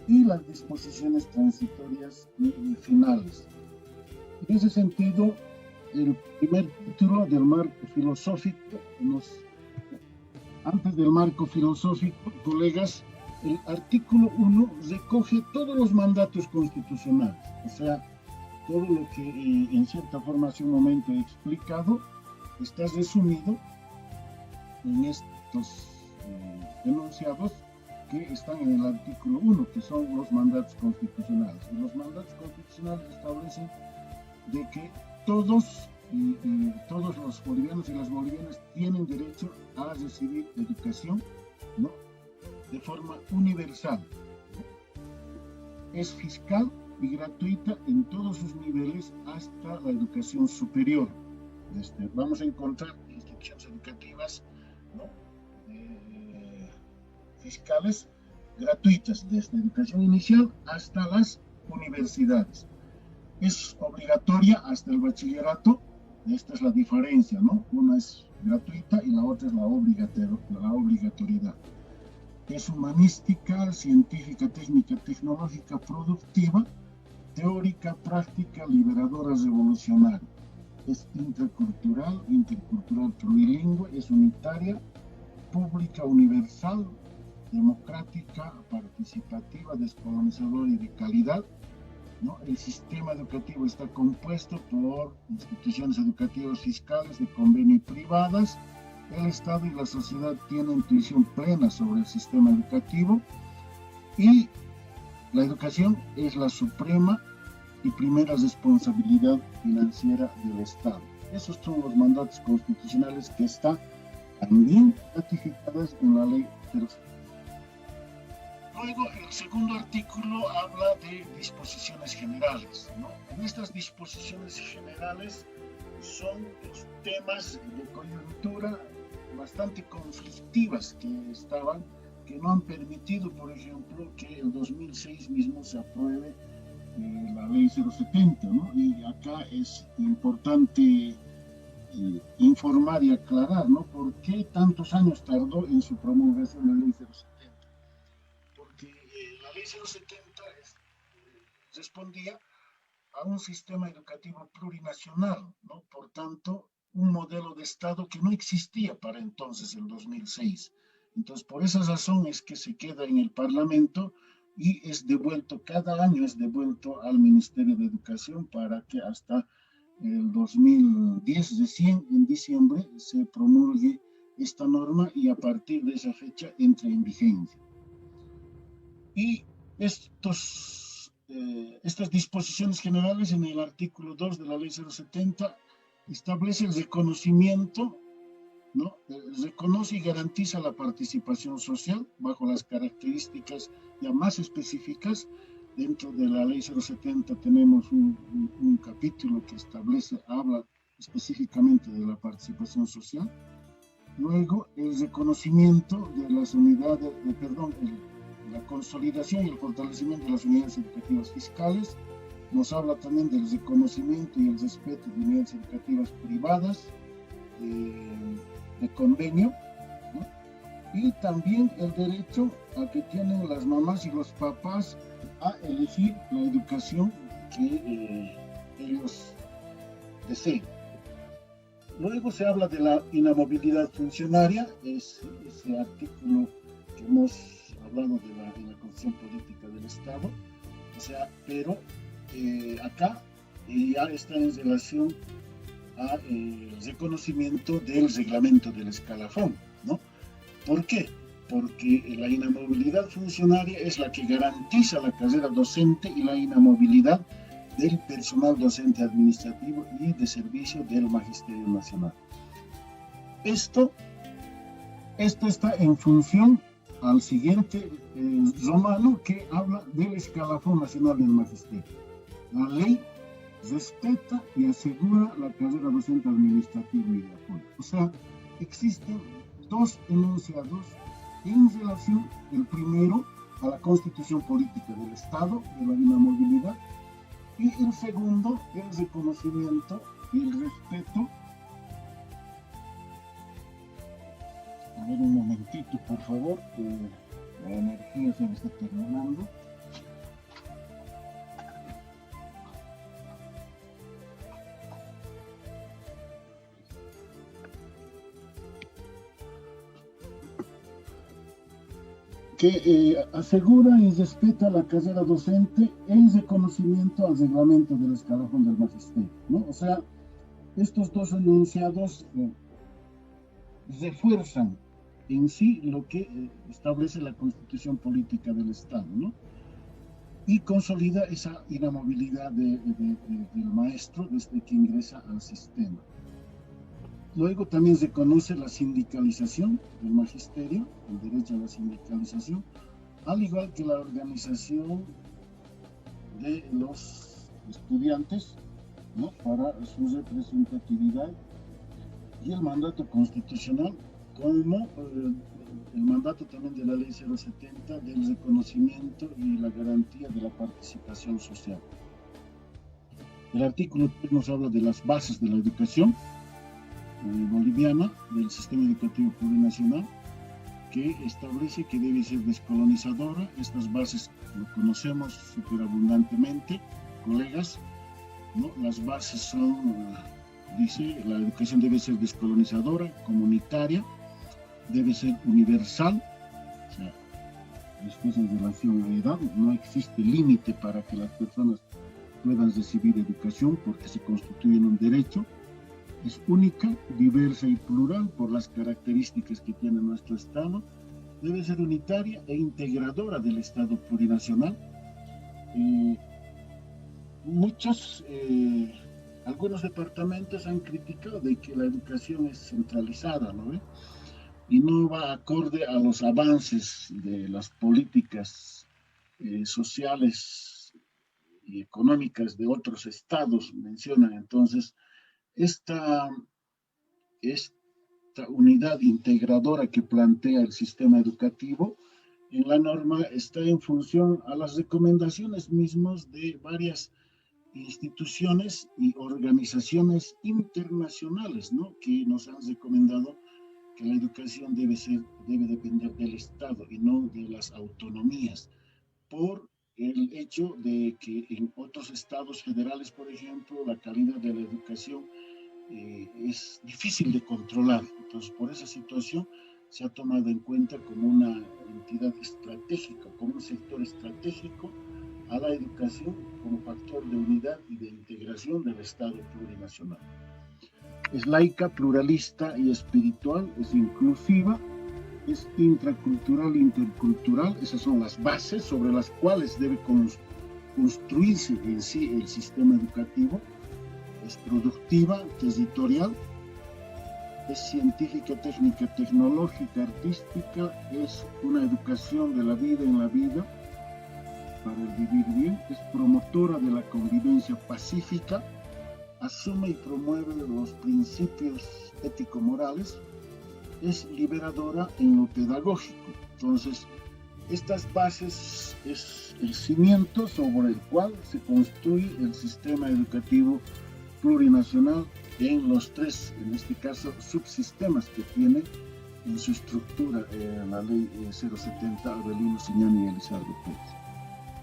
y las disposiciones transitorias y finales. En ese sentido, el primer título del marco filosófico, antes del marco filosófico, colegas, el artículo 1 recoge todos los mandatos constitucionales, o sea, todo lo que en cierta forma hace un momento he explicado está resumido en estos enunciados que están en el artículo 1, que son los mandatos constitucionales. Y los mandatos constitucionales establecen de que todos los bolivianos y las bolivianas tienen derecho a recibir educación, ¿no?, de forma universal. Es fiscal y gratuita en todos sus niveles hasta la educación superior. Vamos a encontrar instituciones educativas, ¿no?, fiscales gratuitas, desde educación inicial hasta las universidades. Es obligatoria hasta el bachillerato. Esta es la diferencia, ¿no? Una es gratuita y la otra es la obligatoriedad. Es humanística, científica, técnica, tecnológica, productiva, teórica, práctica, liberadora, revolucionaria. Es intercultural plurilingüe, es unitaria, pública, universal, democrática, participativa, descolonizadora y de calidad, ¿no? El sistema educativo está compuesto por instituciones educativas fiscales de convenio y privadas. El Estado y la sociedad tienen intuición plena sobre el sistema educativo, y la educación es la suprema y primera responsabilidad financiera del Estado. Esos son los mandatos constitucionales que están también ratificados en la Ley 070. Luego, el segundo artículo habla de disposiciones generales, ¿no? En estas disposiciones generales son los temas de coyuntura bastante conflictivas que no han permitido, por ejemplo, que el 2006 mismo se apruebe la Ley 070, ¿no? Y acá es importante informar y aclarar, ¿no?, por qué tantos años tardó en su promulgación la Ley 070. Porque la Ley 070 respondía a un sistema educativo plurinacional, ¿no? Por tanto, un modelo de Estado que no existía para entonces, el 2006. Entonces, por esa razón es que se queda en el Parlamento y es devuelto, cada año es devuelto al Ministerio de Educación para que hasta el 2010, recién en diciembre, se promulgue esta norma y a partir de esa fecha entre en vigencia. Y estas disposiciones generales en el artículo 2 de la Ley 070 establece el reconocimiento, ¿no? Reconoce y garantiza la participación social bajo las características ya más específicas. Dentro de la Ley 070 tenemos un capítulo que habla específicamente de la participación social. Luego, el reconocimiento de las unidades, la consolidación y el fortalecimiento de las unidades educativas fiscales. Nos habla también del reconocimiento y el respeto de unidades educativas privadas de convenio, ¿no? y también el derecho a que tienen las mamás y los papás a elegir la educación que ellos deseen. Luego se habla de la inamovilidad funcionaria, es ese artículo que hemos hablado de la Constitución Política del Estado, o sea, pero acá ya está en relación al reconocimiento del reglamento del escalafón, ¿no? ¿Por qué? Porque la inamovilidad funcionaria es la que garantiza la carrera docente y la inamovilidad del personal docente administrativo y de servicio del Magisterio Nacional. Esto está en función al siguiente romano que habla del escalafón nacional del magisterio. La ley respeta y asegura la carrera docente administrativa y de apoyo. O sea, existen dos enunciados en relación, el primero, a la Constitución Política del Estado, de la inamovilidad, y el segundo, el reconocimiento y el respeto. A ver un momentito, por favor, la energía se me está terminando. Que asegura y respeta la carrera docente en reconocimiento al reglamento del escalafón del magisterio, ¿no? O sea, estos dos enunciados refuerzan en sí lo que establece la Constitución Política del Estado, ¿no? Y consolida esa inamovilidad del maestro desde que ingresa al sistema. Luego también se conoce la sindicalización del magisterio, el derecho a la sindicalización, al igual que la organización de los estudiantes, ¿no? Para su representatividad, y el mandato constitucional, como el mandato también de la Ley 070 del reconocimiento y la garantía de la participación social. El artículo 3 nos habla de las bases de la educación boliviana, del sistema educativo plurinacional, que establece que debe ser descolonizadora. Estas bases lo conocemos superabundantemente, colegas, ¿no? Las bases son, dice, la educación debe ser descolonizadora, comunitaria, debe ser universal, o sea, después en relación a la edad, no existe límite para que las personas puedan recibir educación porque se constituye en un derecho. Es única, diversa y plural por las características que tiene nuestro Estado. Debe ser unitaria e integradora del Estado plurinacional. Algunos departamentos han criticado de que la educación es centralizada, ¿no? Y no va acorde a los avances de las políticas sociales y económicas de otros estados, mencionan. Entonces, esta unidad integradora que plantea el sistema educativo en la norma está en función a las recomendaciones mismas de varias instituciones y organizaciones internacionales, ¿no? Que nos han recomendado que la educación debe depender del Estado y no de las autonomías, por el hecho de que en otros estados federales, por ejemplo, la calidad de la educación es difícil de controlar. Entonces, por esa situación se ha tomado en cuenta como una entidad estratégica, como un sector estratégico a la educación como factor de unidad y de integración del Estado plurinacional. Es laica, pluralista y espiritual, es inclusiva, es intracultural e intercultural. Esas son las bases sobre las cuales debe construirse en sí el sistema educativo. Es productiva, territorial, es científica, técnica, tecnológica, artística, es una educación de la vida en la vida para el vivir bien, es promotora de la convivencia pacífica, asume y promueve los principios ético-morales, es liberadora en lo pedagógico. Entonces, estas bases es el cimiento sobre el cual se construye el sistema educativo plurinacional en los tres, en este caso, subsistemas que tiene en su estructura la ley 070 Avelino Siñani y Elizardo Pérez.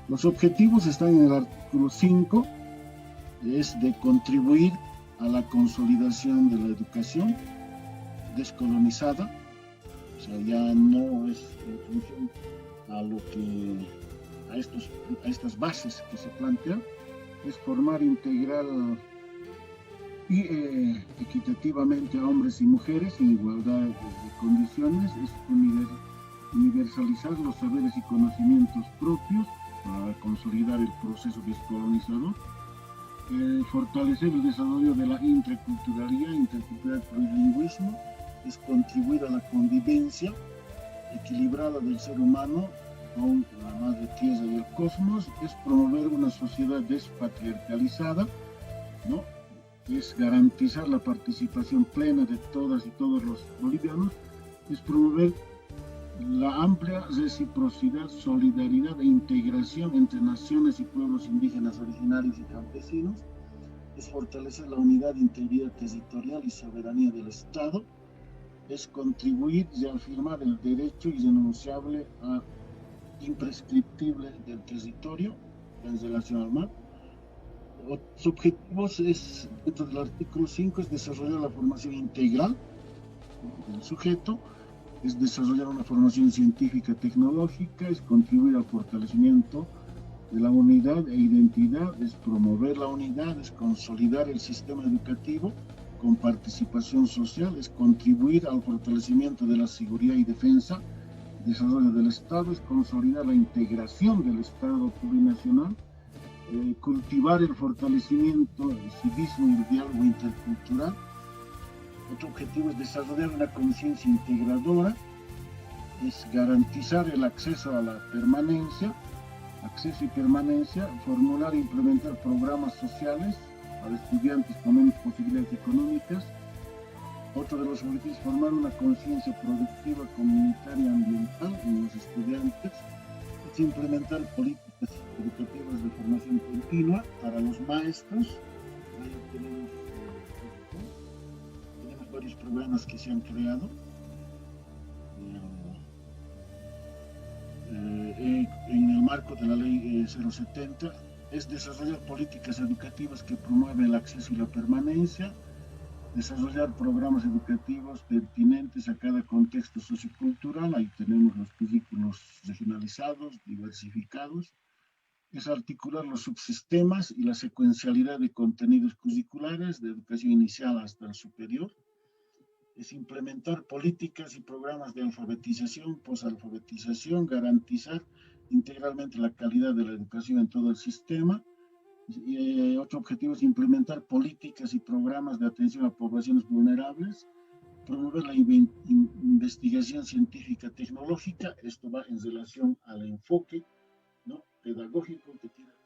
Los objetivos están en el artículo 5, es de contribuir a la consolidación de la educación descolonizada, o sea, ya no es en función a estas bases que se plantean, es formar integral y equitativamente a hombres y mujeres en igualdad de condiciones, es universalizar los saberes y conocimientos propios para consolidar el proceso descolonizador, fortalecer el desarrollo de la interculturalidad, plurilingüismo, es contribuir a la convivencia equilibrada del ser humano con la madre tierra y el cosmos, es promover una sociedad despatriarcalizada, ¿no? Es garantizar la participación plena de todas y todos los bolivianos, es promover la amplia reciprocidad, solidaridad e integración entre naciones y pueblos indígenas originarios y campesinos, es fortalecer la unidad, integridad territorial y soberanía del Estado, es contribuir y afirmar el derecho irrenunciable a imprescriptible del territorio en relación al mar. Los objetivos es, dentro del artículo 5, es desarrollar la formación integral del sujeto, es desarrollar una formación científica tecnológica, es contribuir al fortalecimiento de la unidad e identidad, es promover la unidad, es consolidar el sistema educativo con participación social, es contribuir al fortalecimiento de la seguridad y defensa, desarrollo del Estado, es consolidar la integración del Estado plurinacional, cultivar el fortalecimiento del civismo y el diálogo intercultural. Otro objetivo es desarrollar una conciencia integradora, es garantizar el acceso a la permanencia, acceso y permanencia, formular e implementar programas sociales para estudiantes con menos posibilidades económicas. Otro de los objetivos es formar una conciencia productiva, comunitaria, ambiental en los estudiantes, es implementar políticas educativas de formación continua para los maestros. Ahí tenemos varios programas que se han creado en el marco de la ley 070, es desarrollar políticas educativas que promueven el acceso y la permanencia, desarrollar programas educativos pertinentes a cada contexto sociocultural, ahí tenemos los currículos regionalizados, diversificados, es articular los subsistemas y la secuencialidad de contenidos curriculares de educación inicial hasta el superior, es implementar políticas y programas de alfabetización, posalfabetización, garantizar integralmente la calidad de la educación en todo el sistema. Y otro objetivo es implementar políticas y programas de atención a poblaciones vulnerables, promover la investigación científica tecnológica. Esto va en relación al enfoque, ¿no?, pedagógico que tiene el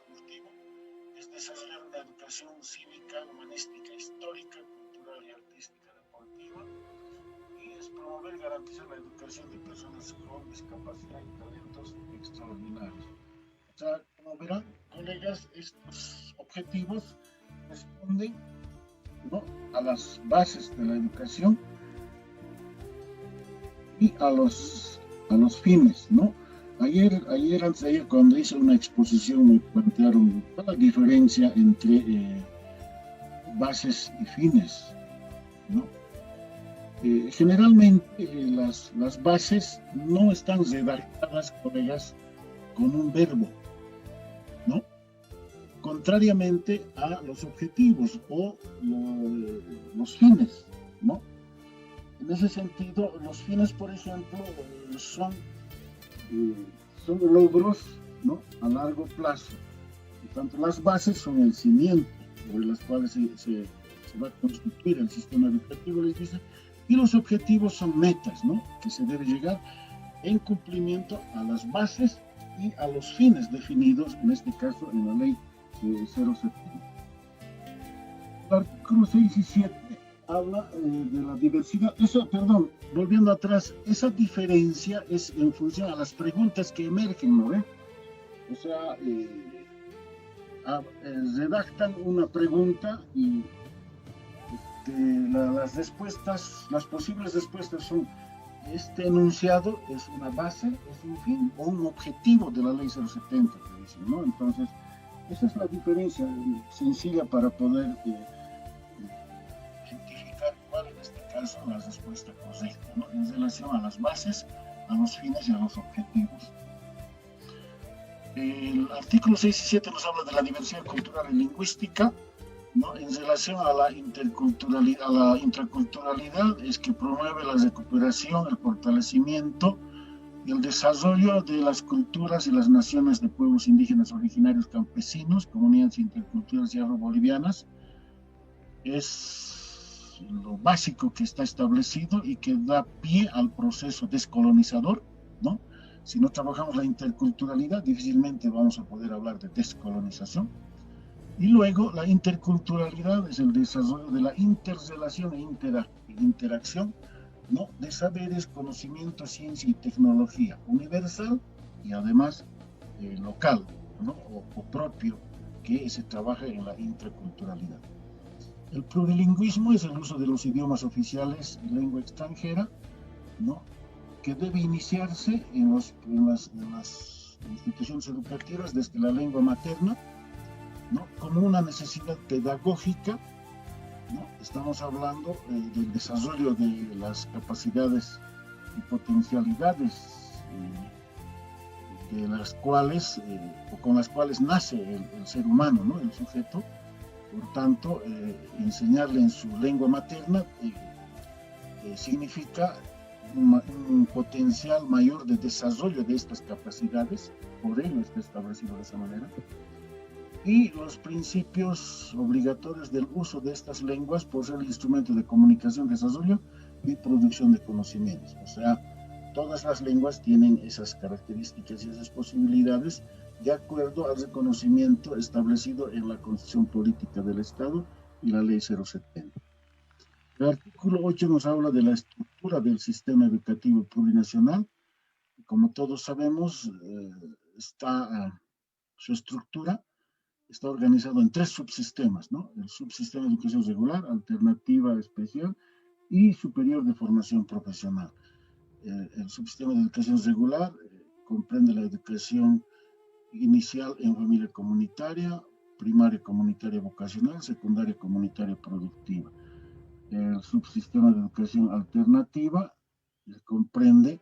productivo. Es desarrollar una educación cívica, humanística, histórica, cultural y artística deportiva. Y es promover y garantizar la educación de personas con discapacidad y talentos extraordinarios. O sea, como verán, colegas, estos objetivos responden, ¿no?, a las bases de la educación y a los fines, ¿no? Antes de ayer, cuando hice una exposición, me plantearon la diferencia entre bases y fines, ¿no? Generalmente las bases no están redactadas, colegas, con un verbo, ¿no?, contrariamente a los objetivos o los fines, ¿no? En ese sentido, los fines, por ejemplo, son logros, ¿no?, a largo plazo. Por tanto, las bases son el cimiento sobre las cuales se va a constituir el sistema educativo, les dice, y los objetivos son metas, ¿no?, que se debe llegar en cumplimiento a las bases y a los fines definidos, en este caso, en la ley 070. El artículo 6 y 7 habla de la diversidad. Volviendo atrás, esa diferencia es en función a las preguntas que emergen, ¿no ve? O sea, redactan una pregunta y las respuestas, las posibles respuestas son: este enunciado es una base, es un fin o un objetivo de la ley 070, que dicen, ¿no? Entonces, esa es la diferencia sencilla para poder identificar cuál en este caso es la respuesta correcta, ¿no? En relación a las bases, a los fines y a los objetivos. El artículo 6 y 7 nos habla de la diversidad cultural y lingüística, ¿no? En relación a la intraculturalidad, es que promueve la recuperación, el fortalecimiento y el desarrollo de las culturas y las naciones de pueblos indígenas originarios campesinos, comunidades interculturales y afro-bolivianas. Es lo básico que está establecido y que da pie al proceso descolonizador, ¿no? Si no trabajamos la interculturalidad, difícilmente vamos a poder hablar de descolonización. Y luego, la interculturalidad es el desarrollo de la interrelación e interacción, ¿no? De saberes, conocimiento, ciencia y tecnología universal y además local, ¿no? o propio, que se trabaja en la interculturalidad. El plurilingüismo es el uso de los idiomas oficiales y lengua extranjera, ¿no? Que debe iniciarse en las instituciones educativas desde la lengua materna, ¿no? Como una necesidad pedagógica, ¿no? Estamos hablando del desarrollo de las capacidades y potencialidades de las cuales, o con las cuales nace el ser humano, ¿no? El sujeto. Por tanto, enseñarle en su lengua materna significa un potencial mayor de desarrollo de estas capacidades, por ello está establecido de esa manera. Y los principios obligatorios del uso de estas lenguas por ser el instrumento de comunicación, desarrollo y producción de conocimientos. O sea, todas las lenguas tienen esas características y esas posibilidades de acuerdo al reconocimiento establecido en la Constitución Política del Estado y la Ley 070. El artículo 8 nos habla de la estructura del sistema educativo plurinacional. Como todos sabemos, su estructura está organizado en 3 subsistemas, ¿no? El subsistema de educación regular, alternativa especial y superior de formación profesional. El subsistema de educación regular comprende la educación inicial en familia comunitaria, primaria comunitaria vocacional, secundaria comunitaria productiva. El subsistema de educación alternativa comprende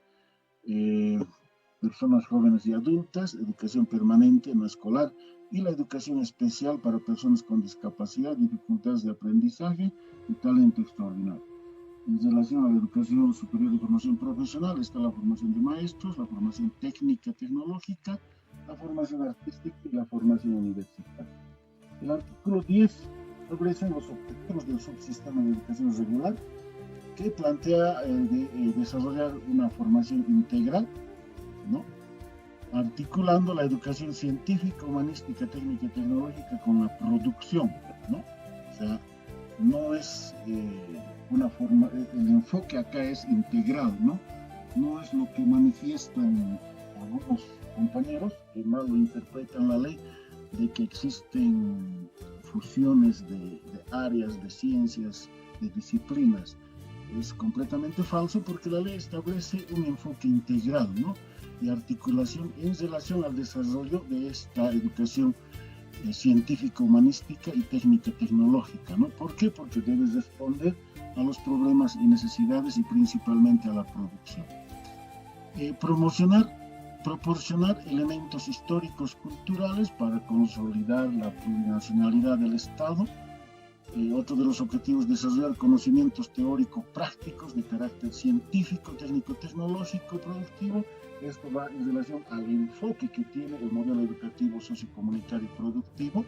personas jóvenes y adultas, educación permanente no escolar y la educación especial para personas con discapacidad, dificultades de aprendizaje y talento extraordinario. En relación a la educación superior de formación profesional está la formación de maestros, la formación técnica tecnológica, la formación artística y la formación universitaria. El artículo 10 establece los objetivos del subsistema de educación regular, que plantea desarrollar una formación integral, ¿no? Articulando la educación científica, humanística, técnica y tecnológica con la producción, ¿no? O sea, no es una forma, el enfoque acá es integral, ¿no? No es lo que manifiestan algunos compañeros que mal lo interpretan la ley, de que existen fusiones de áreas, de ciencias, de disciplinas. Es completamente falso porque la ley establece un enfoque integral, ¿no? Y articulación en relación al desarrollo de esta educación científica, humanística y técnica tecnológica, ¿no? ¿Por qué? Porque debe responder a los problemas y necesidades y principalmente a la producción. Proporcionar elementos históricos culturales para consolidar la plurinacionalidad del Estado. Otro de los objetivos es desarrollar conocimientos teóricos prácticos de carácter científico, técnico-tecnológico y productivo. Esto va en relación al enfoque que tiene el modelo educativo sociocomunitario y productivo,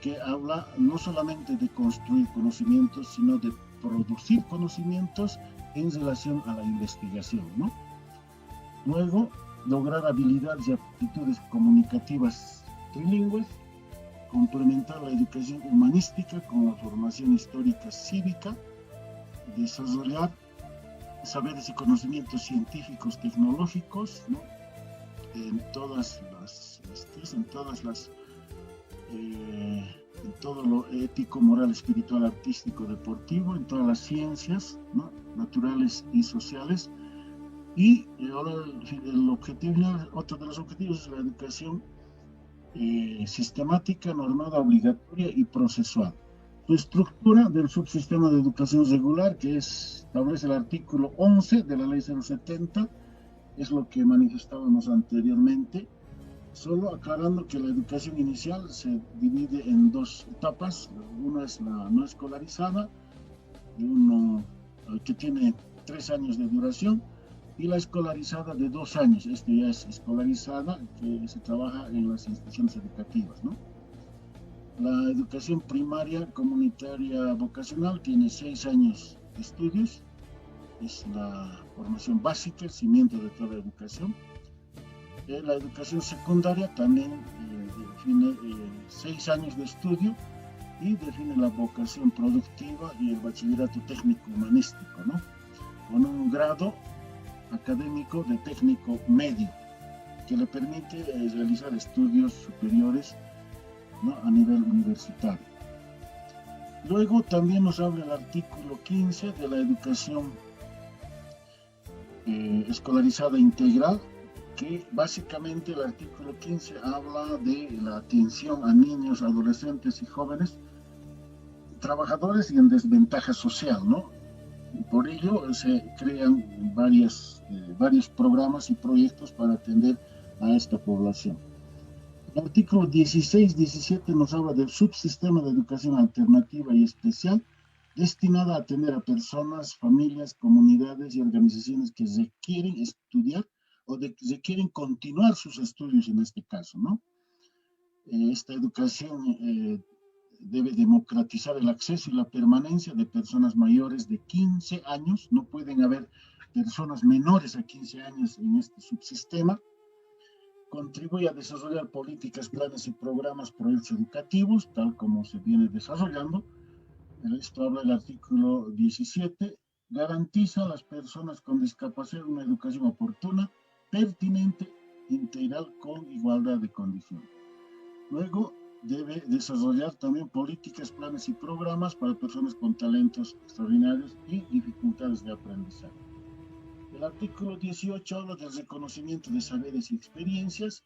que habla no solamente de construir conocimientos, sino de producir conocimientos en relación a la investigación, ¿no? Luego, lograr habilidades y aptitudes comunicativas trilingües, complementar la educación humanística con la formación histórica cívica, desarrollar saberes y conocimientos científicos tecnológicos, ¿no? en todas las todo lo ético, moral, espiritual, artístico, deportivo, en todas las ciencias, ¿no?, naturales y sociales. Y ahora el objetivo, otro de los objetivos es la educación sistemática, normada, obligatoria y procesual. Su estructura del subsistema de educación regular, que establece el artículo 11 de la Ley 070, es lo que manifestábamos anteriormente, solo aclarando que la educación inicial se divide en dos etapas. Una es la no escolarizada, que tiene 3 años de duración, y la escolarizada de 2 años. Esta ya es escolarizada, que se trabaja en las instituciones educativas, ¿no? La educación primaria comunitaria vocacional tiene 6 años de estudios, es la formación básica, el cimiento de toda la educación. La educación secundaria también define 6 años de estudio y define la vocación productiva y el bachillerato técnico humanístico, ¿no?, con un grado académico de técnico medio que le permite realizar estudios superiores, ¿no?, a nivel universitario. Luego también nos habla el artículo 15 de la educación escolarizada integral, que básicamente el artículo 15 habla de la atención a niños, adolescentes y jóvenes trabajadores y en desventaja social, ¿no? Por ello se crean varios programas y proyectos para atender a esta población. El artículo 16-17 nos habla del subsistema de educación alternativa y especial, destinada a atender a personas, familias, comunidades y organizaciones que requieren estudiar o requieren continuar sus estudios en este caso, ¿no? Esta educación debe democratizar el acceso y la permanencia de personas mayores de 15 años. No pueden haber personas menores a 15 años en este subsistema. Contribuye a desarrollar políticas, planes y programas, proyectos educativos, tal como se viene desarrollando. Esto habla el artículo 17. Garantiza a las personas con discapacidad una educación oportuna, pertinente, integral, con igualdad de condiciones. Luego, debe desarrollar también políticas, planes y programas para personas con talentos extraordinarios y dificultades de aprendizaje. El artículo 18 habla del reconocimiento de saberes y experiencias,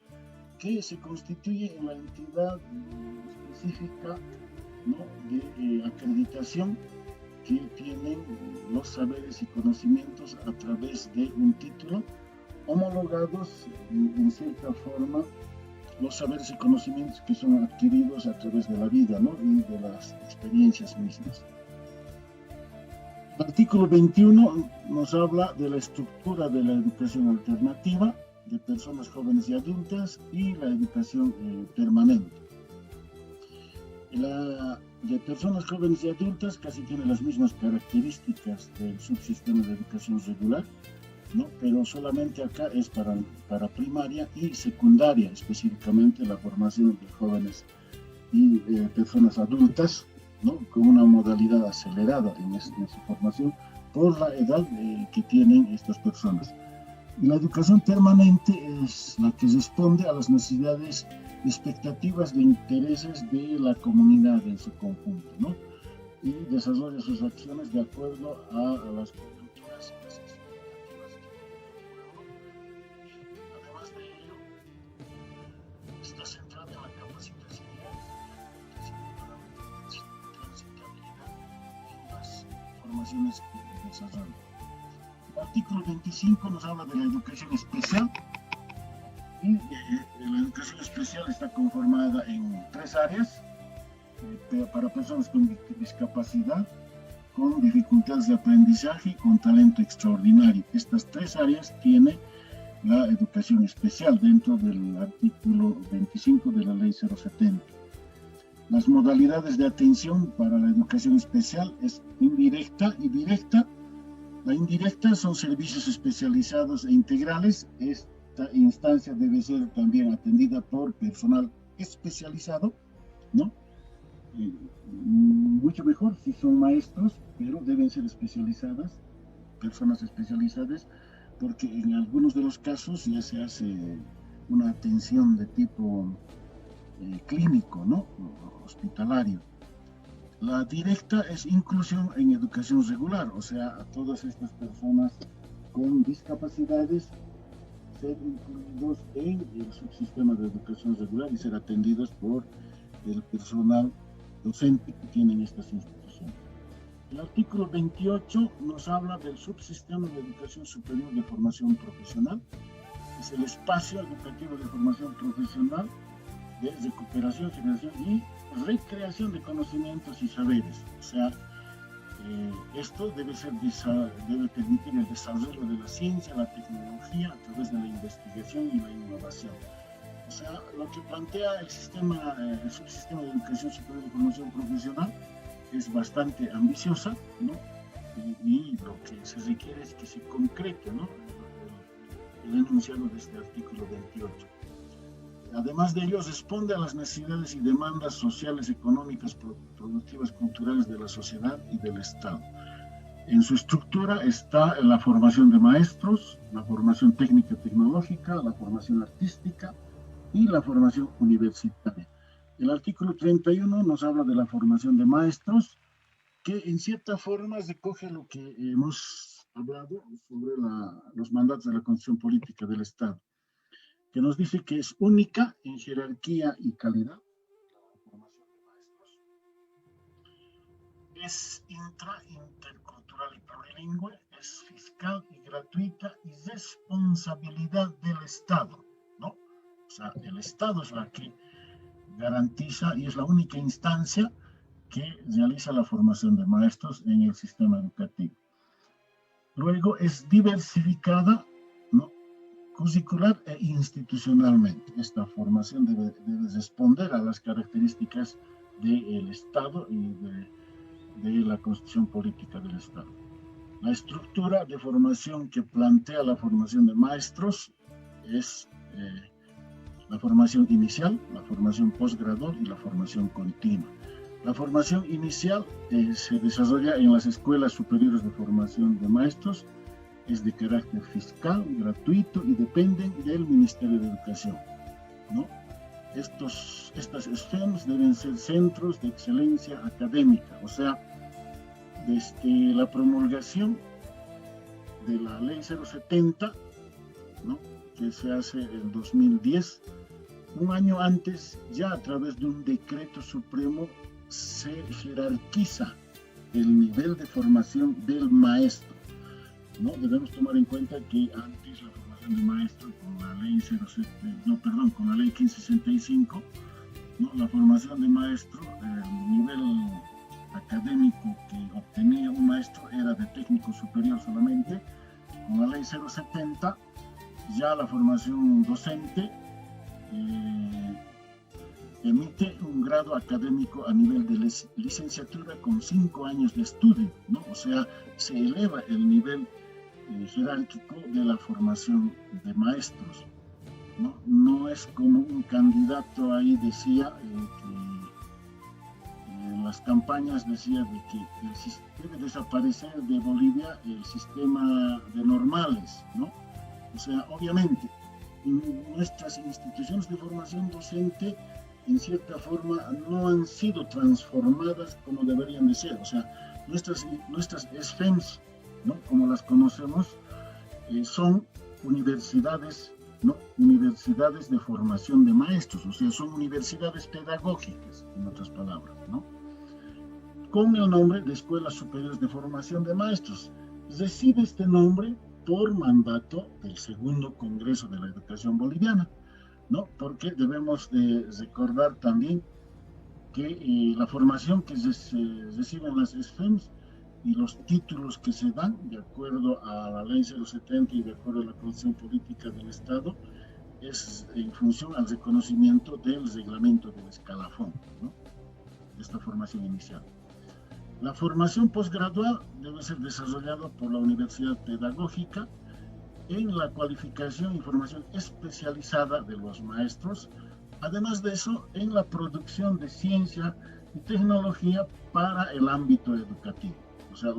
que se constituye en la entidad específica, ¿no?, de acreditación que tienen los saberes y conocimientos a través de un título, homologados en cierta forma los saberes y conocimientos que son adquiridos a través de la vida, ¿no?, y de las experiencias mismas. El artículo 21 nos habla de la estructura de la educación alternativa de personas jóvenes y adultas y la educación permanente. La de personas jóvenes y adultas casi tiene las mismas características del subsistema de educación regular, ¿no?, pero solamente acá es para primaria y secundaria, específicamente la formación de jóvenes y personas adultas, ¿no?, con una modalidad acelerada en su formación por la edad que tienen estas personas. Y la educación permanente es la que responde a las necesidades, expectativas de intereses de la comunidad en su conjunto, ¿no?, y desarrolla sus acciones de acuerdo a las coyunturas y las expectativas que además de ello está centrada en la capacitación y transitabilidad en las formaciones que desarrolla. El artículo 25 nos habla de la educación especial, y la educación especial está conformada en 3 áreas para personas con discapacidad, con dificultades de aprendizaje y con talento extraordinario. Estas 3 áreas tiene la educación especial dentro del artículo 25 de la Ley 070. Las modalidades de atención para la educación especial es indirecta y directa. La indirecta son servicios especializados e integrales. Esta instancia debe ser también atendida por personal especializado, ¿no? Mucho mejor si son maestros, pero deben ser especializadas, personas especializadas, porque en algunos de los casos ya se hace una atención de tipo clínico, ¿no? Hospitalario. La directa es inclusión en educación regular, o sea, a todas estas personas con discapacidades ser incluidos en el subsistema de educación regular y ser atendidos por el personal docente que tienen estas instituciones. El artículo 28 nos habla del subsistema de educación superior de formación profesional. Es el espacio educativo de formación profesional de recuperación, generación y recreación de conocimientos y saberes. O sea, esto debe permitir el desarrollo de la ciencia, la tecnología a través de la investigación y la innovación. O sea, lo que plantea el subsistema de educación superior de formación profesional es bastante ambiciosa, ¿no? Y lo que se requiere es que se concrete, ¿no? El enunciado de este artículo 28. Además de ello, responde a las necesidades y demandas sociales, económicas, productivas, culturales de la sociedad y del Estado. En su estructura está la formación de maestros, la formación técnica tecnológica, la formación artística y la formación universitaria. El artículo 31 nos habla de la formación de maestros, que en cierta forma recoge lo que hemos hablado sobre los mandatos de la Constitución Política del Estado, que nos dice que es única en jerarquía y calidad. La formación de maestros es intercultural y plurilingüe, es fiscal y gratuita y responsabilidad del Estado, ¿no? O sea, el Estado es la que garantiza y es la única instancia que realiza la formación de maestros en el sistema educativo. Luego es diversificada, ¿no?, curricular e institucionalmente. Esta formación debe responder a las características del Estado y de la Constitución Política del Estado. La estructura de formación que plantea la formación de maestros es la formación inicial, la formación posgradual y la formación continua. La formación inicial se desarrolla en las escuelas superiores de formación de maestros, es de carácter fiscal, gratuito y dependen del Ministerio de Educación, ¿no? Estas SFEMs deben ser centros de excelencia académica, o sea, desde la promulgación de la Ley 070, ¿no?, que se hace en 2010, un año antes, ya a través de un decreto supremo, se jerarquiza el nivel de formación del maestro, ¿no? Debemos tomar en cuenta que antes la formación de maestro con la ley 1565, ¿no?, la formación de maestro, el nivel académico que obtenía un maestro era de técnico superior solamente. Con la ley 070 ya la formación docente emite un grado académico a nivel de licenciatura con 5 años de estudio, ¿no? O sea, se eleva el nivel jerárquico de la formación de maestros, ¿no? No es como un candidato ahí decía, que en las campañas decía de que debe desaparecer de Bolivia el sistema de normales, ¿no? O sea, obviamente, nuestras instituciones de formación docente en cierta forma no han sido transformadas como deberían de ser. O sea, nuestras SFEMs, ¿no?, como las conocemos, son universidades, ¿no?, universidades de formación de maestros, o sea, son universidades pedagógicas, en otras palabras, ¿no?, con el nombre de Escuelas Superiores de Formación de Maestros. Recibe este nombre por mandato del segundo Congreso de la Educación Boliviana, ¿no? Porque debemos recordar también que la formación que se recibe en las SFEMs y los títulos que se dan de acuerdo a la ley 070 y de acuerdo a la Constitución Política del Estado es en función al reconocimiento del reglamento del escalafón, ¿no?, de esta formación inicial. La formación posgradual debe ser desarrollada por la Universidad Pedagógica en la cualificación y formación especializada de los maestros, además de eso, en la producción de ciencia y tecnología para el ámbito educativo. O sea,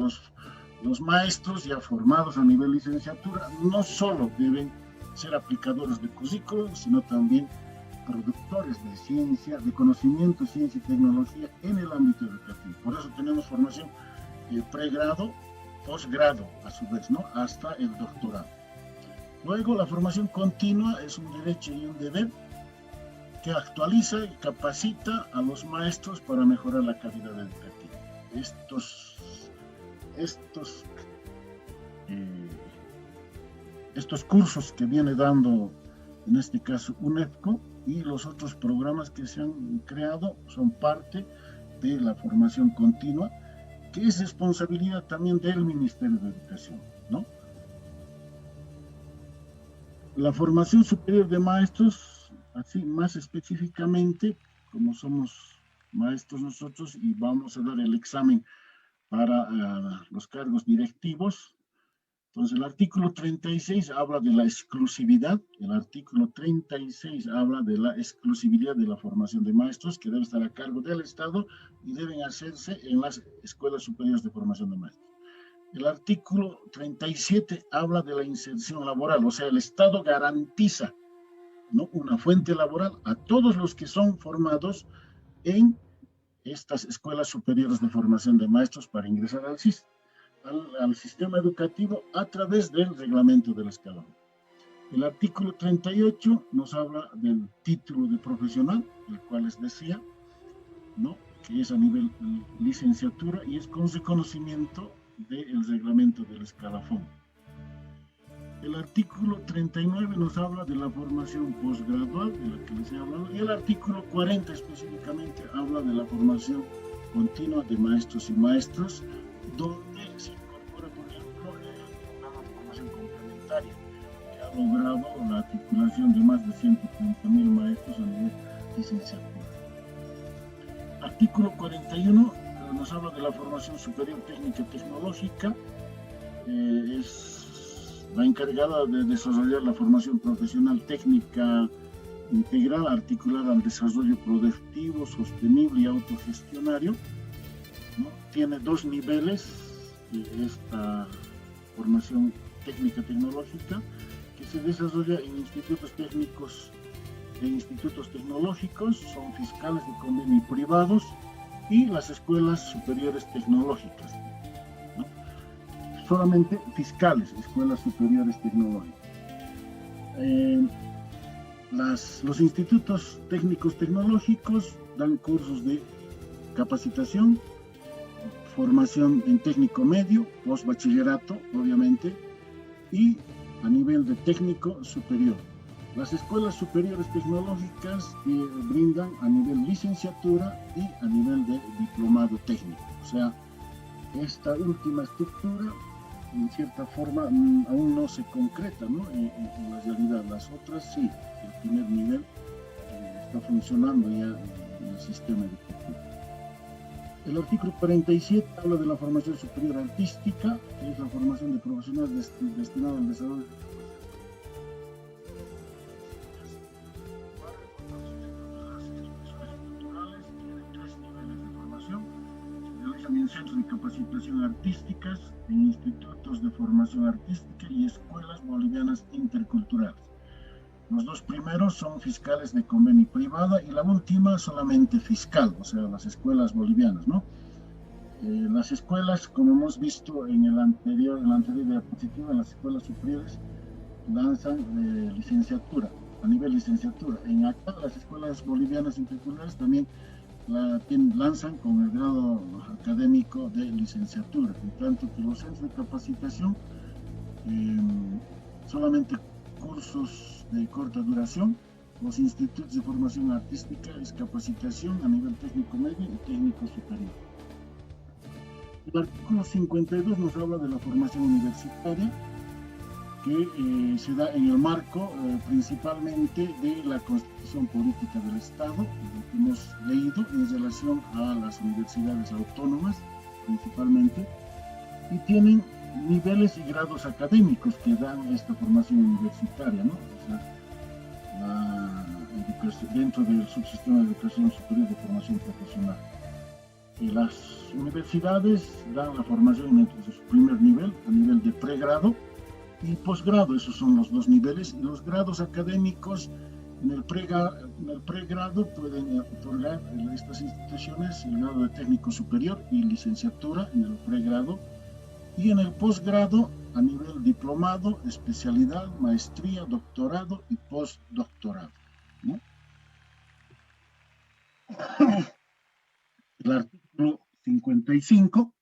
los maestros ya formados a nivel licenciatura no solo deben ser aplicadores de currículum, sino también productores de ciencia, de conocimiento, ciencia y tecnología en el ámbito educativo. Por eso tenemos formación pregrado, posgrado, a su vez, ¿no? Hasta el doctorado. Luego, la formación continua es un derecho y un deber que actualiza y capacita a los maestros para mejorar la calidad educativa. Estos cursos que viene dando, en este caso, UNEFCO, y los otros programas que se han creado son parte de la formación continua, que es responsabilidad también del Ministerio de Educación, ¿no? La formación superior de maestros, así más específicamente, como somos maestros nosotros y vamos a dar el examen para los cargos directivos. Entonces, el artículo 36 habla de la exclusividad, el artículo 36 habla de la exclusividad de la formación de maestros, que debe estar a cargo del Estado y deben hacerse en las escuelas superiores de formación de maestros. El artículo 37 habla de la inserción laboral, o sea, el Estado garantiza, ¿no?, una fuente laboral a todos los que son formados en estas escuelas superiores de formación de maestros para ingresar al sistema educativo a través del reglamento del escalón. El artículo 38 nos habla del título de profesional, el cual les decía, ¿no?, que es a nivel licenciatura y es con reconocimiento del reglamento del escalafón. El artículo 39 nos habla de la formación posgradual, de la que les he hablado, y el artículo 40 específicamente habla de la formación continua de maestros y maestras, donde se incorpora, por ejemplo, el programa de formación complementaria, que ha logrado la articulación de más de 130.000 maestros a nivel licenciatura. Artículo 41 nos habla de la formación superior técnica y tecnológica, es la encargada de desarrollar la formación profesional técnica integral articulada al desarrollo productivo, sostenible y autogestionario, ¿no? Tiene dos niveles esta formación técnica tecnológica, que se desarrolla en institutos técnicos e institutos tecnológicos, son fiscales de convenio privados, y las escuelas superiores tecnológicas, ¿no? Solamente fiscales, escuelas superiores tecnológicas. Los institutos técnicos tecnológicos dan cursos de capacitación, formación en técnico medio, postbachillerato, obviamente, y a nivel de técnico superior. Las escuelas superiores tecnológicas brindan a nivel licenciatura y a nivel de diplomado técnico. O sea, esta última estructura, en cierta forma, aún no se concreta, ¿no?, en la realidad. Las otras sí, el primer nivel está funcionando ya en el sistema educativo. El artículo 47 habla de la formación superior artística, que es la formación de profesionales destinada al desarrollo en centros de capacitación artísticas, en institutos de formación artística y escuelas bolivianas interculturales. Los dos primeros son fiscales de convenio privada y la última solamente fiscal, o sea, las escuelas bolivianas, ¿no? Las escuelas, como hemos visto en la anterior diapositiva, las escuelas superiores lanzan licenciatura, a nivel licenciatura. En acá, las escuelas bolivianas interculturales también lanzan con el grado académico de licenciatura, en tanto que los centros de capacitación solamente cursos de corta duración. Los institutos de formación artística es capacitación a nivel técnico medio y técnico superior. El artículo 52 nos habla de la formación universitaria, que se da en el marco principalmente de la Constitución Política del Estado, lo que hemos leído en relación a las universidades autónomas principalmente, y tienen niveles y grados académicos que dan esta formación universitaria, ¿no? O sea, dentro del subsistema de educación superior de formación profesional. Las universidades dan la formación en su primer nivel, a nivel de pregrado y posgrado, esos son los dos niveles, y los grados académicos En el pregrado pueden otorgar en estas instituciones el grado de técnico superior y licenciatura en el pregrado, y en el posgrado a nivel diplomado, especialidad, maestría, doctorado y postdoctorado, ¿no? El artículo 55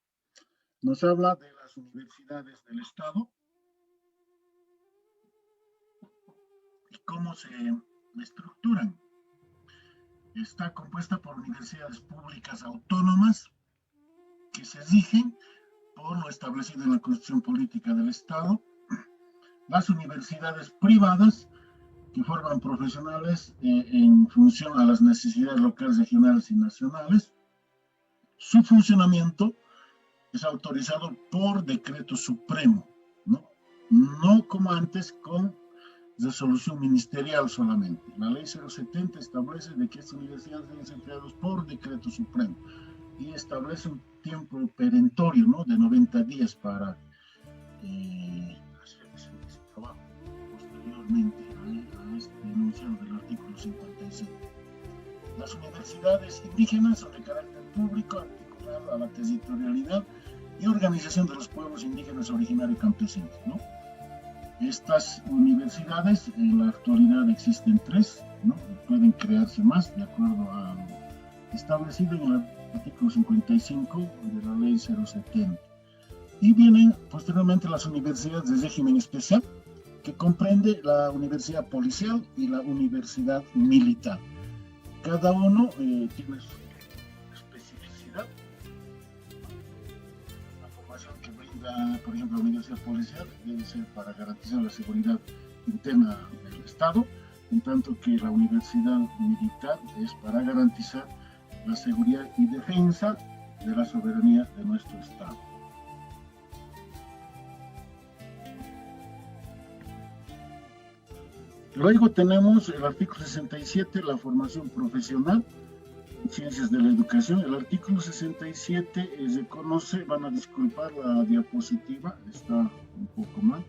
nos habla de las universidades del Estado y cómo se estructuran. Está compuesta por universidades públicas autónomas que se rigen por lo establecido en la Constitución Política del Estado, las universidades privadas que forman profesionales en función a las necesidades locales, regionales y nacionales. Su funcionamiento es autorizado por decreto supremo, no como antes con resolución ministerial solamente. La ley 070 establece de que estas universidades deben ser creadas por decreto supremo y establece un tiempo perentorio, ¿no?, de 90 días para hacer ese trabajo posteriormente a este enunciado del artículo 55. Las universidades indígenas son de carácter público, articulado a la territorialidad y organización de los pueblos indígenas originarios y campesinos, ¿no? Estas universidades en la actualidad existen 3, ¿no? Pueden crearse más de acuerdo a lo establecido en el artículo 55 de la ley 070. Y vienen posteriormente las universidades de régimen especial, que comprende la universidad policial y la universidad militar. Cada uno tiene su especificidad. La formación que brinda, por ejemplo, la universidad policial debe ser para garantizar la seguridad interna del Estado, en tanto que la universidad militar es para garantizar la seguridad y defensa de la soberanía de nuestro Estado. Luego tenemos el artículo 67, la formación profesional en ciencias de la educación. El artículo 67 reconoce, van a disculpar la diapositiva, está un poco mal,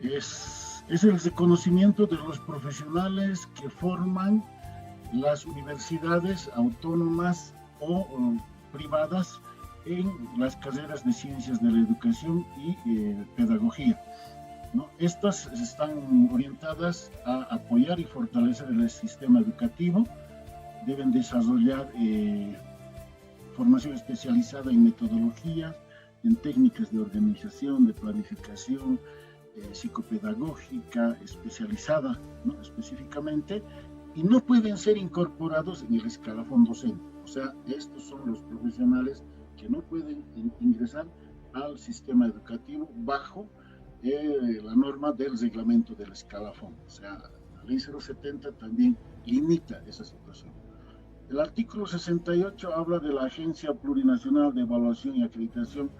es el reconocimiento de los profesionales que forman las universidades autónomas o privadas en las carreras de ciencias de la educación y pedagogía, ¿no? Estas están orientadas a apoyar y fortalecer el sistema educativo, deben desarrollar formación especializada en metodologías, en técnicas de organización, de planificación, psicopedagógica especializada, ¿no?, específicamente, y no pueden ser incorporados en el escalafón docente. O sea, estos son los profesionales que no pueden ingresar al sistema educativo bajo la norma del reglamento del escalafón. O sea, la ley 070 también limita esa situación. El artículo 68 habla de la Agencia Plurinacional de Evaluación y Acreditación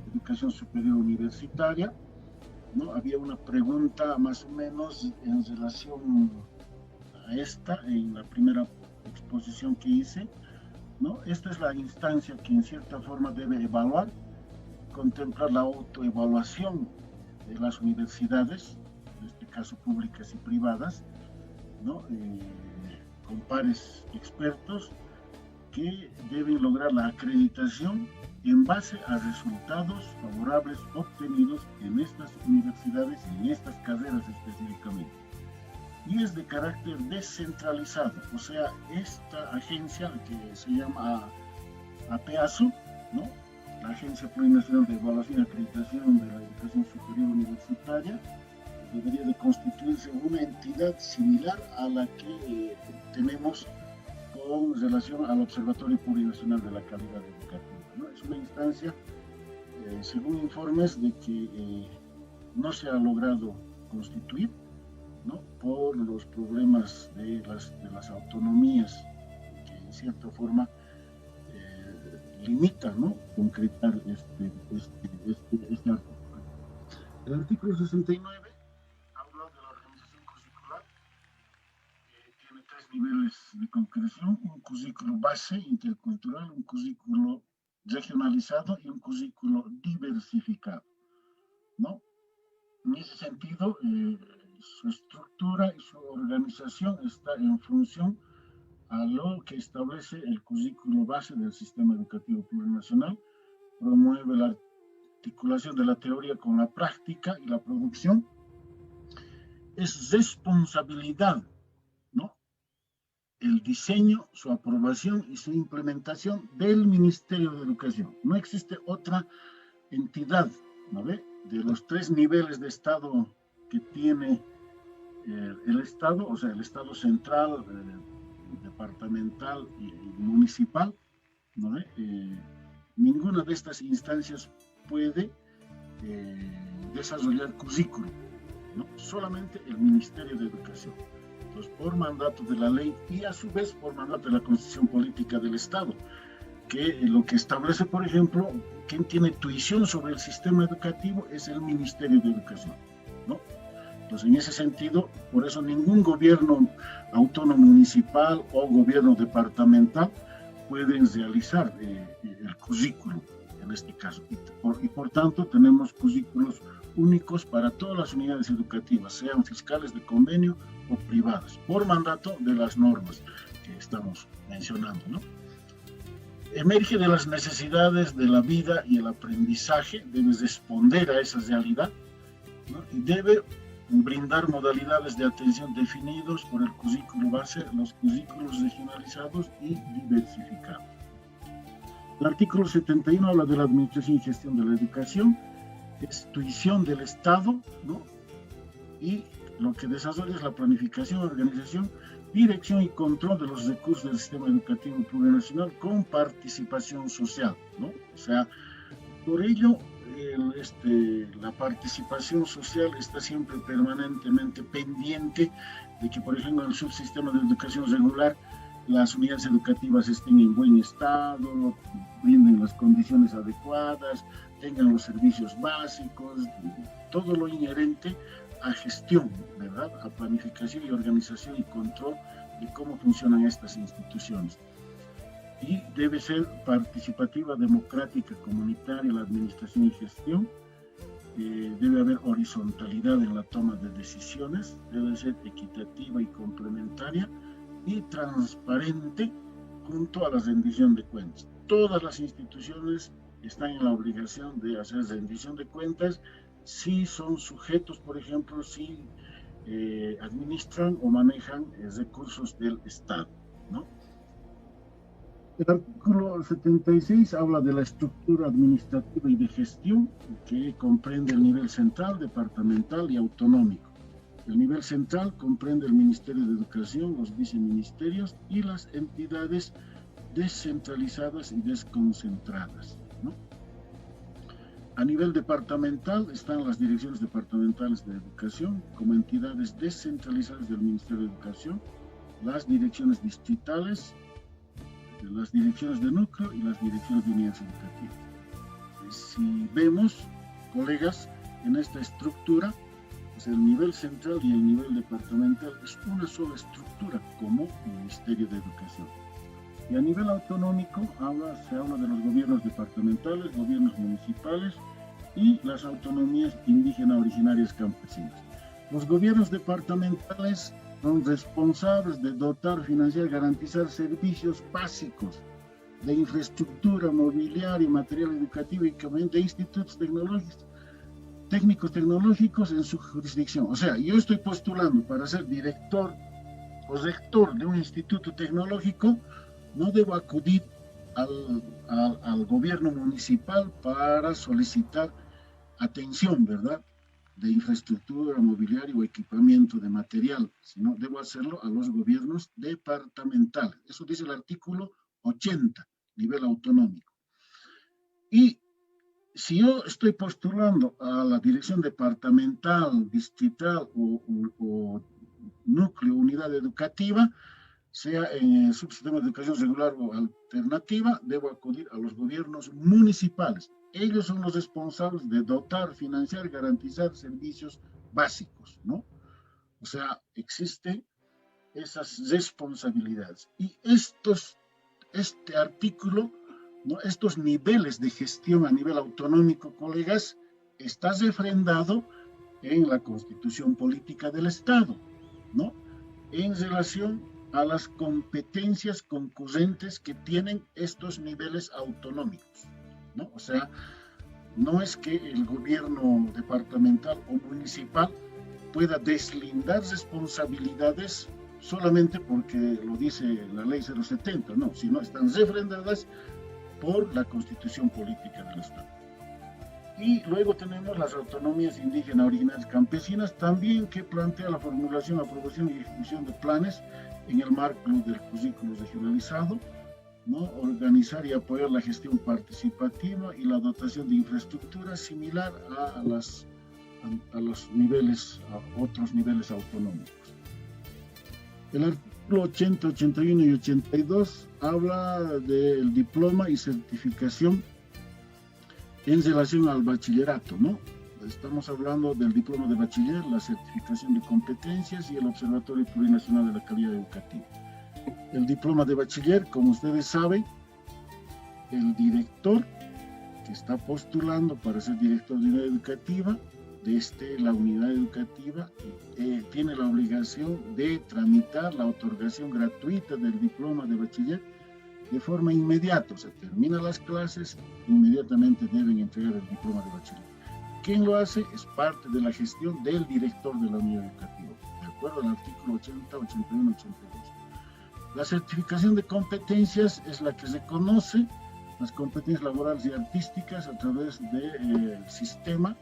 de Educación Superior Universitaria, ¿no? Había una pregunta más o menos en relación a esta en la primera exposición que hice, ¿no? Esta es la instancia que en cierta forma debe evaluar, contemplar la autoevaluación de las universidades, en este caso públicas y privadas, ¿no? Con pares expertos que deben lograr la acreditación en base a resultados favorables obtenidos en estas universidades y en estas carreras específicamente. Y es de carácter descentralizado, o sea, esta agencia que se llama APEASU, ¿no?, la Agencia Plurinacional de Evaluación y Acreditación de la Educación Superior Universitaria, debería de constituirse una entidad similar a la que tenemos con relación al Observatorio Plurinacional de la Calidad Educativa, ¿no? Es una instancia, según informes, de que no se ha logrado constituir, ¿no?, por los problemas de las autonomías, que en cierta forma limita, ¿no?, concretar este artículo. El artículo 69 habla de la organización curricular, que tiene 3 niveles de concreción: un currículo base intercultural, un currículo regionalizado y un currículo diversificado, ¿no? En ese sentido, su estructura y su organización está en función a lo que establece el currículo base del sistema educativo plurinacional, promueve la articulación de la teoría con la práctica y la producción. Es responsabilidad, ¿no?, el diseño, su aprobación y su implementación del Ministerio de Educación. No existe otra entidad, ¿no ve?, de los 3 niveles de Estado que tiene el Estado, o sea, el Estado central, departamental y municipal, ¿no ve? Ninguna de estas instancias puede desarrollar currículum, ¿no? Solamente el Ministerio de Educación. Entonces, por mandato de la ley y a su vez por mandato de la Constitución Política del Estado, que lo que establece, por ejemplo, quien tiene tuición sobre el sistema educativo es el Ministerio de Educación, ¿no? Entonces, en ese sentido, por eso ningún gobierno autónomo municipal o gobierno departamental pueden realizar el currículum en este caso. Y por tanto, tenemos currículos únicos para todas las unidades educativas, sean fiscales de convenio o privadas, por mandato de las normas que estamos mencionando, ¿no? Emerge de las necesidades de la vida y el aprendizaje, debe responder a esa realidad, ¿no? Y debe brindar modalidades de atención definidos por el currículo base, los currículos regionalizados y diversificados. El artículo 71 habla de la administración y gestión de la educación, es tuición del Estado, ¿no? Y lo que desarrolla es la planificación, organización, dirección y control de los recursos del sistema educativo plurinacional con participación social, ¿no? O sea, por ello, la participación social está siempre permanentemente pendiente de que, por ejemplo, en el subsistema de educación regular, las unidades educativas estén en buen estado, brinden las condiciones adecuadas, tengan los servicios básicos, todo lo inherente a gestión, ¿verdad?, a planificación y organización y control de cómo funcionan estas instituciones. Y debe ser participativa, democrática, comunitaria la administración y gestión. Debe haber horizontalidad en la toma de decisiones, debe ser equitativa y complementaria y transparente junto a la rendición de cuentas. Todas las instituciones están en la obligación de hacer rendición de cuentas si son sujetos, por ejemplo, si administran o manejan recursos del Estado, ¿no? El artículo 76 habla de la estructura administrativa y de gestión, que comprende el nivel central, departamental y autonómico. El nivel central comprende el Ministerio de Educación, los viceministerios y las entidades descentralizadas y desconcentradas, ¿no? A nivel departamental están las direcciones departamentales de educación como entidades descentralizadas del Ministerio de Educación, las direcciones distritales, las direcciones de núcleo y las direcciones de unidades educativas. Si vemos, colegas, en esta estructura, pues el nivel central y el nivel departamental es una sola estructura como Ministerio de Educación. Y a nivel autonómico se habla de los gobiernos departamentales, gobiernos municipales y las autonomías indígenas originarias campesinas. Los gobiernos departamentales son responsables de dotar, financiar y garantizar servicios básicos de infraestructura, mobiliario, material educativo y de institutos técnicos tecnológicos en su jurisdicción. O sea, yo estoy postulando para ser director o rector de un instituto tecnológico, no debo acudir al gobierno municipal para solicitar atención, ¿verdad?, de infraestructura, mobiliario o equipamiento de material, sino debo hacerlo a los gobiernos departamentales. Eso dice el artículo 80, nivel autonómico. Y si yo estoy postulando a la dirección departamental, distrital o núcleo, unidad educativa, sea en el subsistema de educación regular o alternativa, debo acudir a los gobiernos municipales. Ellos son los responsables de dotar, financiar, garantizar servicios básicos, ¿no? O sea, existen esas responsabilidades. Y este artículo, ¿no?, estos niveles de gestión a nivel autonómico, colegas, está refrendado en la Constitución Política del Estado, ¿no? En relación a las competencias concurrentes que tienen estos niveles autonómicos, ¿no? O sea, no es que el gobierno departamental o municipal pueda deslindar responsabilidades solamente porque lo dice la ley 070, no, sino están refrendadas por la Constitución Política del Estado. Y luego tenemos las autonomías indígenas originarias campesinas, también que plantea la formulación, aprobación y ejecución de planes en el marco del currículo regionalizado, ¿no? Organizar y apoyar la gestión participativa y la dotación de infraestructura similar a los niveles, a otros niveles autonómicos. El artículo 80, 81 y 82 habla del diploma y certificación en relación al bachillerato, ¿no? Estamos hablando del diploma de bachiller, la certificación de competencias y el Observatorio Plurinacional de la Calidad Educativa. El diploma de bachiller, como ustedes saben, el director que está postulando para ser director de unidad educativa, desde la unidad educativa, tiene la obligación de tramitar la otorgación gratuita del diploma de bachiller de forma inmediata. O sea, terminan las clases, inmediatamente deben entregar el diploma de bachiller. Quien lo hace es parte de la gestión del director de la unidad educativa, de acuerdo al artículo 80, 81, 82. La certificación de competencias es la que reconoce las competencias laborales y artísticas a través del sistema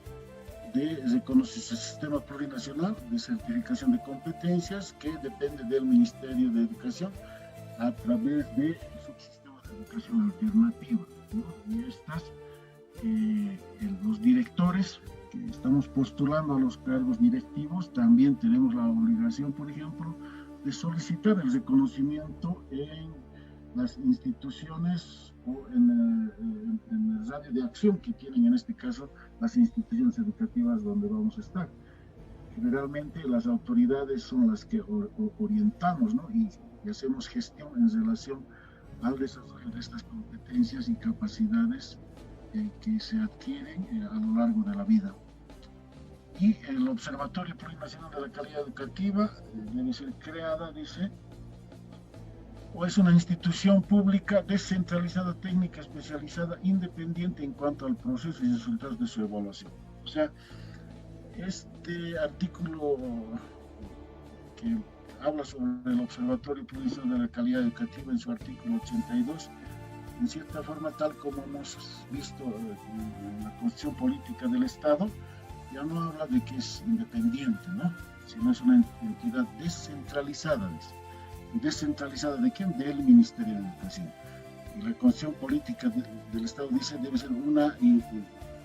sistema plurinacional de certificación de competencias que depende del Ministerio de Educación a través de subsistemas de educación alternativa, ¿no? Y estas, los directores que estamos postulando a los cargos directivos, también tenemos la obligación, por ejemplo, de solicitar el reconocimiento en las instituciones o en el radio de acción que tienen, en este caso, las instituciones educativas donde vamos a estar. Generalmente las autoridades son las que orientamos, ¿no? y hacemos gestión en relación al desarrollo de estas competencias y capacidades que se adquieren a lo largo de la vida. Y el Observatorio Plurinacional de la Calidad Educativa debe ser creada, dice, o es una institución pública descentralizada, técnica, especializada, independiente en cuanto al proceso y resultados de su evaluación. O sea, este artículo que habla sobre el Observatorio Plurinacional de la Calidad Educativa en su artículo 82, en cierta forma, tal como hemos visto en la Constitución Política del Estado, ya no habla de que es independiente, ¿no? Sino es una entidad descentralizada, dice. ¿Descentralizada de quién? Del Ministerio de Educación. Y la Constitución Política del Estado dice debe ser una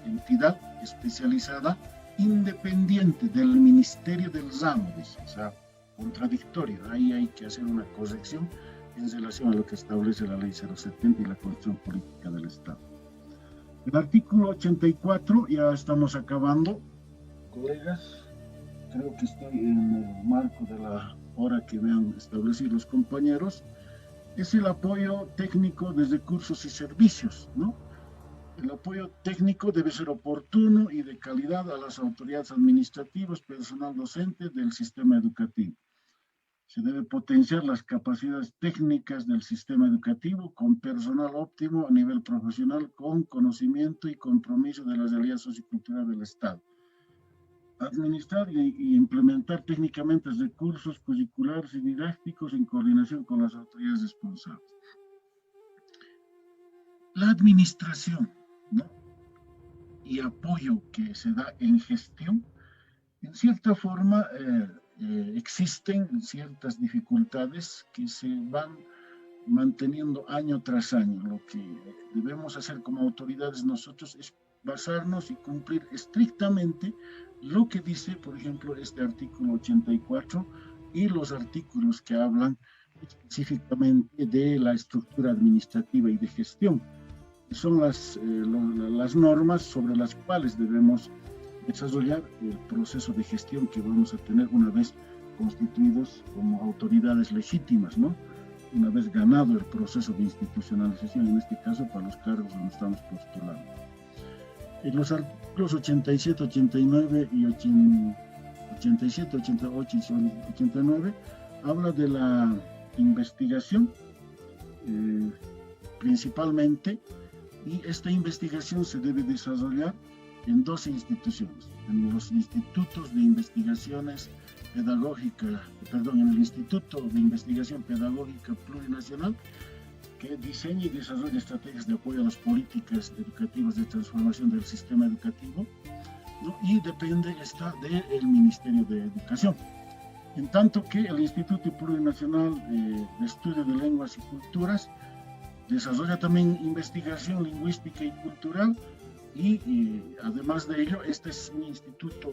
entidad especializada independiente del Ministerio del Ramo, dice. O sea, contradictorio. Ahí hay que hacer una corrección en relación a lo que establece la Ley 070 y la Constitución Política del Estado. El artículo 84, ya estamos acabando, colegas. Creo que estoy en el marco de la hora que me han establecido los compañeros, es el apoyo técnico de recursos y servicios, ¿no? El apoyo técnico debe ser oportuno y de calidad a las autoridades administrativas, personal docente del sistema educativo. Se debe potenciar las capacidades técnicas del sistema educativo con personal óptimo a nivel profesional, con conocimiento y compromiso de la realidad sociocultural del Estado. Administrar y implementar técnicamente recursos curriculares y didácticos en coordinación con las autoridades responsables. La administración, ¿no? Y apoyo que se da en gestión, en cierta forma existen ciertas dificultades que se van manteniendo año tras año. Lo que debemos hacer como autoridades nosotros es basarnos y cumplir estrictamente lo que dice, por ejemplo, este artículo 84 y los artículos que hablan específicamente de la estructura administrativa y de gestión. Son las normas sobre las cuales debemos desarrollar el proceso de gestión que vamos a tener una vez constituidos como autoridades legítimas, ¿no? Una vez ganado el proceso de institucionalización, en este caso para los cargos donde estamos postulando. En los artículos 87, 89 y 87, 88 y 89 habla de la investigación principalmente, y esta investigación se debe desarrollar en dos instituciones, en los institutos de investigaciones pedagógica, perdón, en el Instituto de Investigación Pedagógica Plurinacional, que diseña y desarrolla estrategias de apoyo a las políticas educativas de transformación del sistema educativo, ¿no? Y depende está del Ministerio de Educación. En tanto que el Instituto Plurinacional de Estudio de Lenguas y Culturas desarrolla también investigación lingüística y cultural, y además de ello, este es un instituto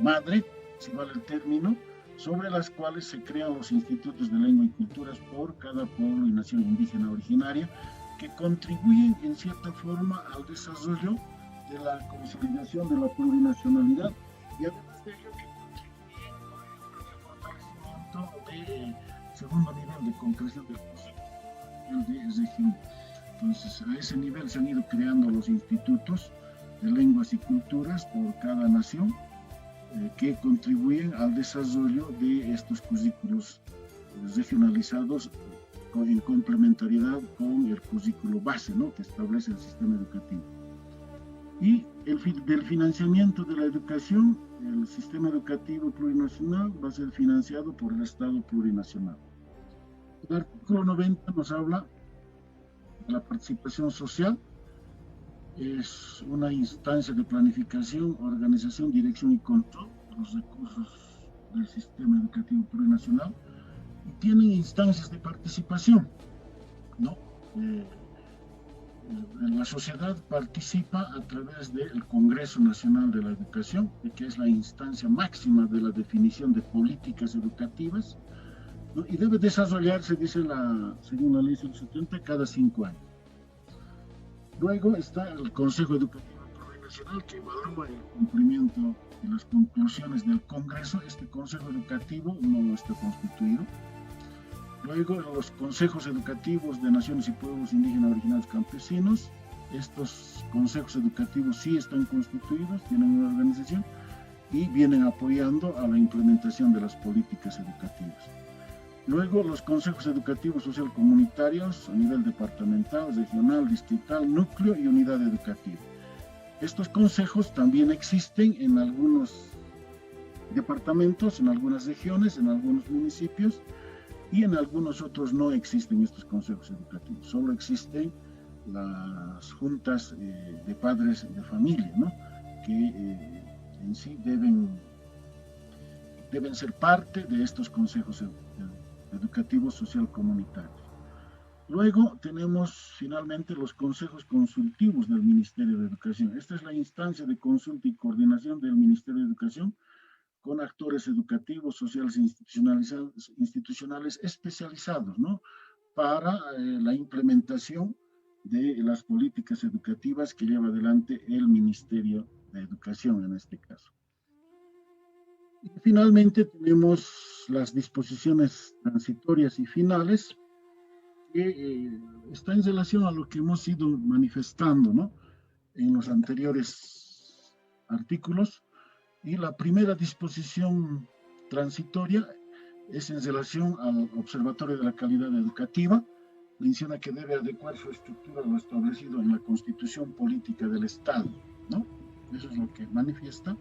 madre, si vale el término, sobre las cuales se crean los institutos de lengua y culturas por cada pueblo y nación indígena originaria, que contribuyen en cierta forma al desarrollo de la consolidación de la plurinacionalidad, y además de ello que contribuyen al fortalecimiento del segundo nivel de concreción del concepto de región. Entonces, a ese nivel se han ido creando los institutos de lenguas y culturas por cada nación, que contribuyen al desarrollo de estos currículos regionalizados en complementariedad con el currículo base, ¿no?, que establece el sistema educativo. Y del financiamiento de la educación, el sistema educativo plurinacional va a ser financiado por el Estado plurinacional. El artículo 90 nos habla de la participación social. Es una instancia de planificación, organización, dirección y control de los recursos del sistema educativo plurinacional, y tienen instancias de participación, ¿no? La sociedad participa a través del Congreso Nacional de la Educación, que es la instancia máxima de la definición de políticas educativas, ¿no? Y debe desarrollarse, dice según la ley 170, cada 5 años. Luego está el Consejo Educativo Plurinacional, que evalúa el cumplimiento de las conclusiones del Congreso. Este Consejo Educativo no está constituido. Luego, los consejos educativos de naciones y pueblos indígenas originarios campesinos. Estos consejos educativos sí están constituidos, tienen una organización y vienen apoyando a la implementación de las políticas educativas. Luego, los consejos educativos social comunitarios a nivel departamental, regional, distrital, núcleo y unidad educativa. Estos consejos también existen en algunos departamentos, en algunas regiones, en algunos municipios, y en algunos otros no existen estos consejos educativos. Solo existen las juntas de padres de familia, ¿no?, que en sí deben ser parte de estos consejos educativos social comunitarios. Luego tenemos finalmente los consejos consultivos del Ministerio de Educación. Esta es la instancia de consulta y coordinación del Ministerio de Educación con actores educativos, sociales e institucionales especializados, ¿no?, para la implementación de las políticas educativas que lleva adelante el Ministerio de Educación en este caso. Y finalmente tenemos las disposiciones transitorias y finales, que está en relación a lo que hemos ido manifestando, ¿no?, en los anteriores artículos. Y la primera disposición transitoria es en relación al Observatorio de la Calidad Educativa. Menciona que debe adecuar su estructura a lo establecido en la Constitución Política del Estado, ¿no? Eso es lo que manifiesta.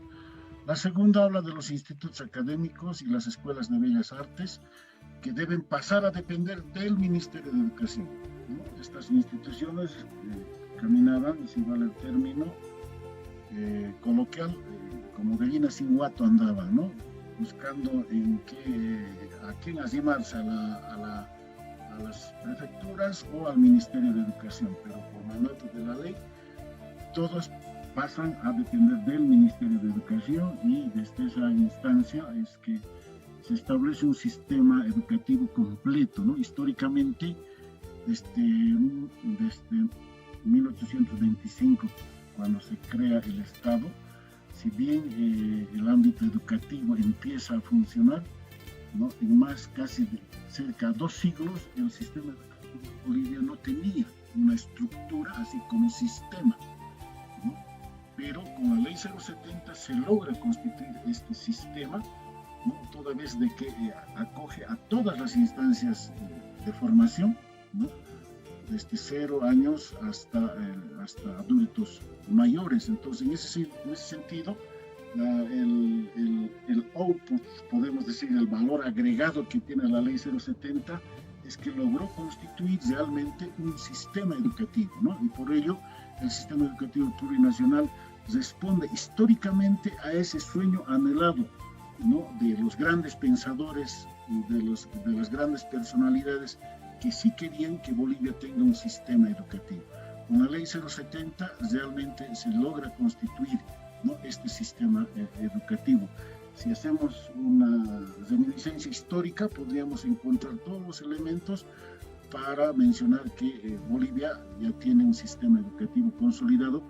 La segunda habla de los institutos académicos y las escuelas de bellas artes, que deben pasar a depender del Ministerio de Educación, ¿no? Estas instituciones caminaban, si vale el término coloquial, como gallinas sin guato andaban, ¿no?, buscando a quién arrimarse, a las prefecturas o al Ministerio de Educación, pero por mandato de la ley todos pasan a depender del Ministerio de Educación, y desde esa instancia es que se establece un sistema educativo completo, ¿no? Históricamente, desde 1825, cuando se crea el Estado, si bien el ámbito educativo empieza a funcionar, ¿no?, en más casi cerca de 2 siglos, el sistema educativo boliviano una estructura, así como sistema, ¿no? Pero con la ley 070 se logra constituir este sistema, ¿no? Toda vez de que acoge a todas las instancias de formación, ¿no? Desde 0 años hasta adultos mayores. Entonces, en ese sentido, el output, podemos decir, el valor agregado que tiene la ley 070 es que logró constituir realmente un sistema educativo, ¿no? Y por ello el sistema educativo plurinacional responde históricamente a ese sueño anhelado, ¿no? De los grandes pensadores, de las grandes personalidades que sí querían que Bolivia tenga un sistema educativo. Con la ley 070 realmente se logra constituir, ¿no? Este sistema educativo. Si hacemos una reminiscencia histórica, podríamos encontrar todos los elementos para mencionar que Bolivia ya tiene un sistema educativo consolidado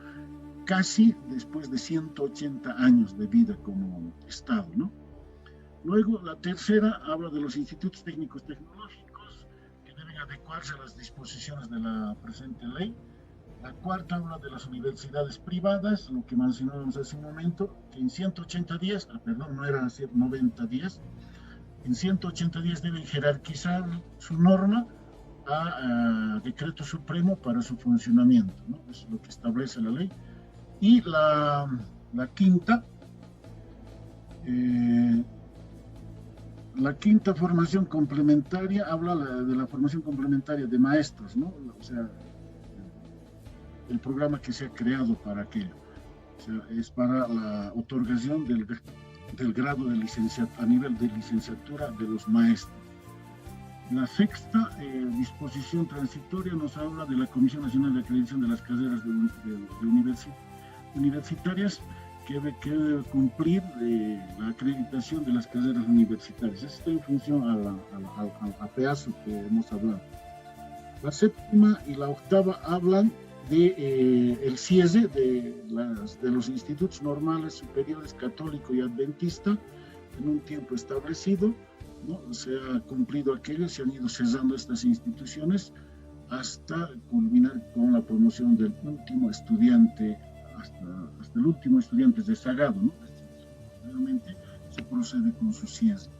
casi después de 180 años de vida como Estado, ¿no? Luego, la tercera habla de los institutos técnicos tecnológicos que deben adecuarse a las disposiciones de la presente ley. La cuarta habla de las universidades privadas, lo que mencionábamos hace un momento, que en 180 días, no eran 90 días, en 180 días deben jerarquizar su norma a decreto supremo para su funcionamiento, ¿no? Es lo que establece la ley. Y la quinta, formación complementaria, habla de la formación complementaria de maestros, ¿no? O sea, el programa que se ha creado para aquello. O sea, es para la otorgación del grado de licenciatura, a nivel de licenciatura de los maestros. La sexta disposición transitoria nos habla de la Comisión Nacional de Acreditación de las Carreras universitarias, que debe cumplir la acreditación de las carreras universitarias. Eso está en función a PEASO que hemos hablado. La séptima y la octava hablan de el cierre de los institutos normales superiores católico y adventista en un tiempo establecido, ¿no? Se ha cumplido aquello, se han ido cerrando estas instituciones hasta culminar con la promoción del último estudiante, hasta el último estudiante rezagado, ¿no? Realmente se procede con su cierre.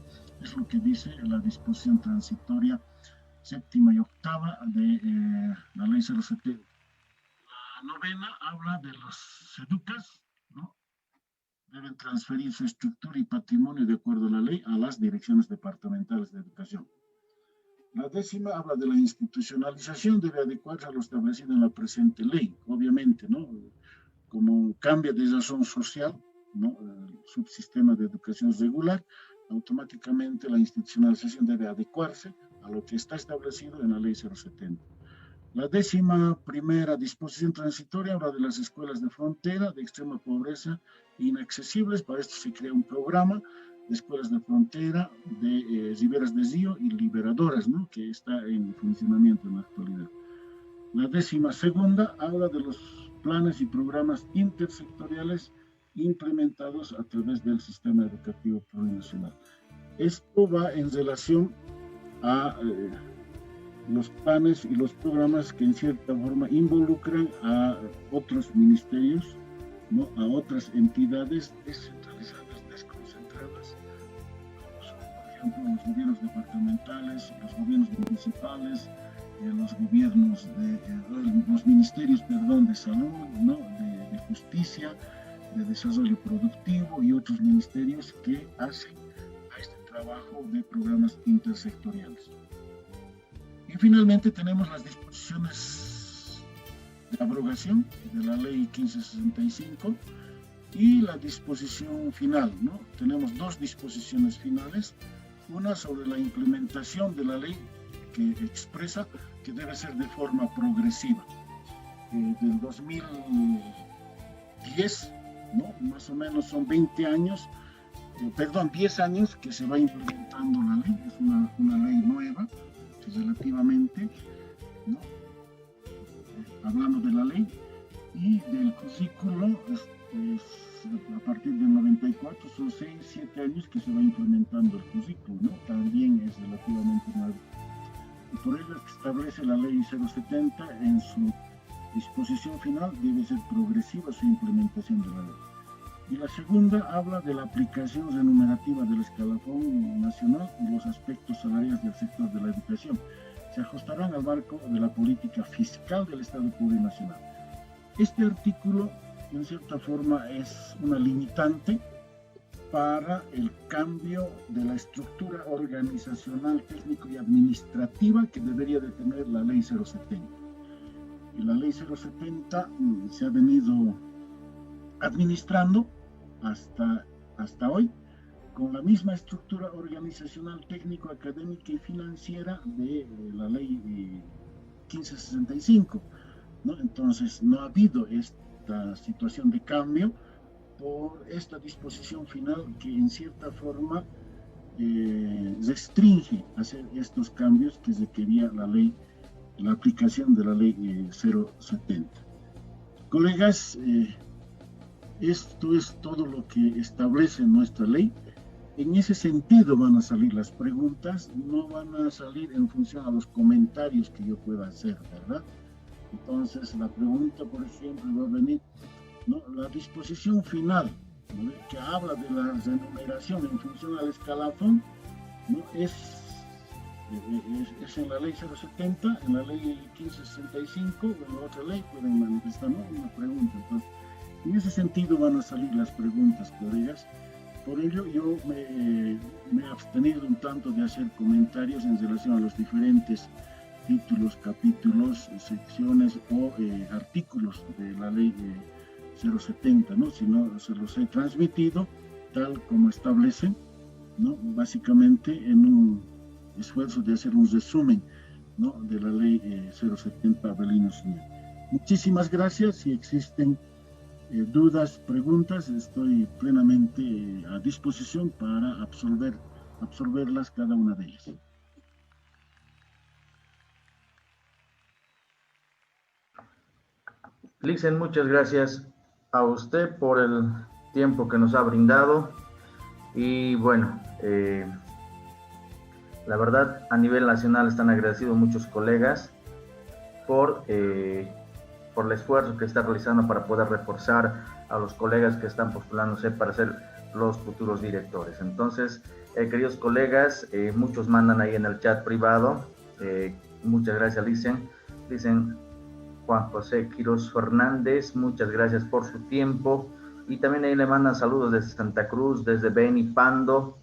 Es lo que dice la disposición transitoria séptima y octava de la ley 070. La novena habla de los SEDUCAS, ¿no? Deben transferir su estructura y patrimonio de acuerdo a la ley a las direcciones departamentales de educación. La décima habla de la institucionalización, debe adecuarse a lo establecido en la presente ley, obviamente, ¿no? Como cambia de razón social, ¿no? El subsistema de educación regular, automáticamente la institucionalización debe adecuarse a lo que está establecido en la ley 070. La décima primera disposición transitoria habla de las escuelas de frontera de extrema pobreza e inaccesibles. Para esto se crea un programa de escuelas de frontera de riberas de río y liberadoras, ¿no? Que está en funcionamiento en la actualidad. La décima segunda habla de los planes y programas intersectoriales implementados a través del sistema educativo plurinacional. Esto va en relación a los planes y los programas que en cierta forma involucran a otros ministerios, ¿no? A otras entidades descentralizadas, desconcentradas, como son, por ejemplo, los gobiernos departamentales, los gobiernos municipales, los ministerios, de salud, ¿no? de justicia, de desarrollo productivo y otros ministerios que hacen a este trabajo de programas intersectoriales. Y finalmente tenemos las disposiciones de abrogación de la ley 1565 y la disposición final, ¿no? Tenemos dos disposiciones finales, una sobre la implementación de la ley que expresa que debe ser de forma progresiva. Del 2010, ¿no? Más o menos son 20 años, 10 años que se va implementando la ley, es una ley nueva, relativamente, ¿no? Hablando de la ley y del currículo, a partir del 94 son 6-7 años que se va implementando el currículo, ¿no? También es relativamente nuevo. Por ello establece la ley 070 en su disposición final, debe ser progresiva su implementación de la ley. Y la segunda habla de la aplicación remunerativa del escalafón nacional y los aspectos salariales del sector de la educación. Se ajustarán al marco de la política fiscal del Estado plurinacional. Este artículo, en cierta forma, es una limitante para el cambio de la estructura organizacional, técnico y administrativa que debería de tener la ley 070. Y la ley 070 se ha venido administrando hasta hoy con la misma estructura organizacional, técnico, académica y financiera de la ley 1565, ¿no? Entonces no ha habido esta situación de cambio por esta disposición final que en cierta forma restringe hacer estos cambios que requería la aplicación de la ley 070. Colegas, esto es todo lo que establece nuestra ley. En ese sentido van a salir las preguntas, no van a salir en función a los comentarios que yo pueda hacer, ¿verdad? Entonces la pregunta, por ejemplo, va a venir, ¿no? La disposición final, ¿no?, que habla de la remuneración en función al escalafón, ¿no? es en la ley 070, en la ley 1565 o en la otra ley pueden manifestar, ¿no?, una pregunta. Entonces, en ese sentido van a salir las preguntas, colegas. Por ello yo me he abstenido un tanto de hacer comentarios en relación a los diferentes títulos, capítulos, secciones o artículos de la ley 070, ¿no? Sino se los he transmitido tal como establecen, ¿no?, básicamente en un esfuerzo de hacer un resumen, ¿no?, de la ley 070 Avelino Suñé. Muchísimas gracias. Si existen dudas, preguntas, estoy plenamente a disposición para absorberlas cada una de ellas. Licen, muchas gracias a usted por el tiempo que nos ha brindado. Y bueno, la verdad, a nivel nacional están agradecidos muchos colegas por el esfuerzo que está realizando para poder reforzar a los colegas que están postulándose para ser los futuros directores. Entonces, queridos colegas, muchos mandan ahí en el chat privado. Muchas gracias, Licen Juan José Quiroz Fernández, muchas gracias por su tiempo. Y también ahí le mandan saludos desde Santa Cruz, desde Beni Pando.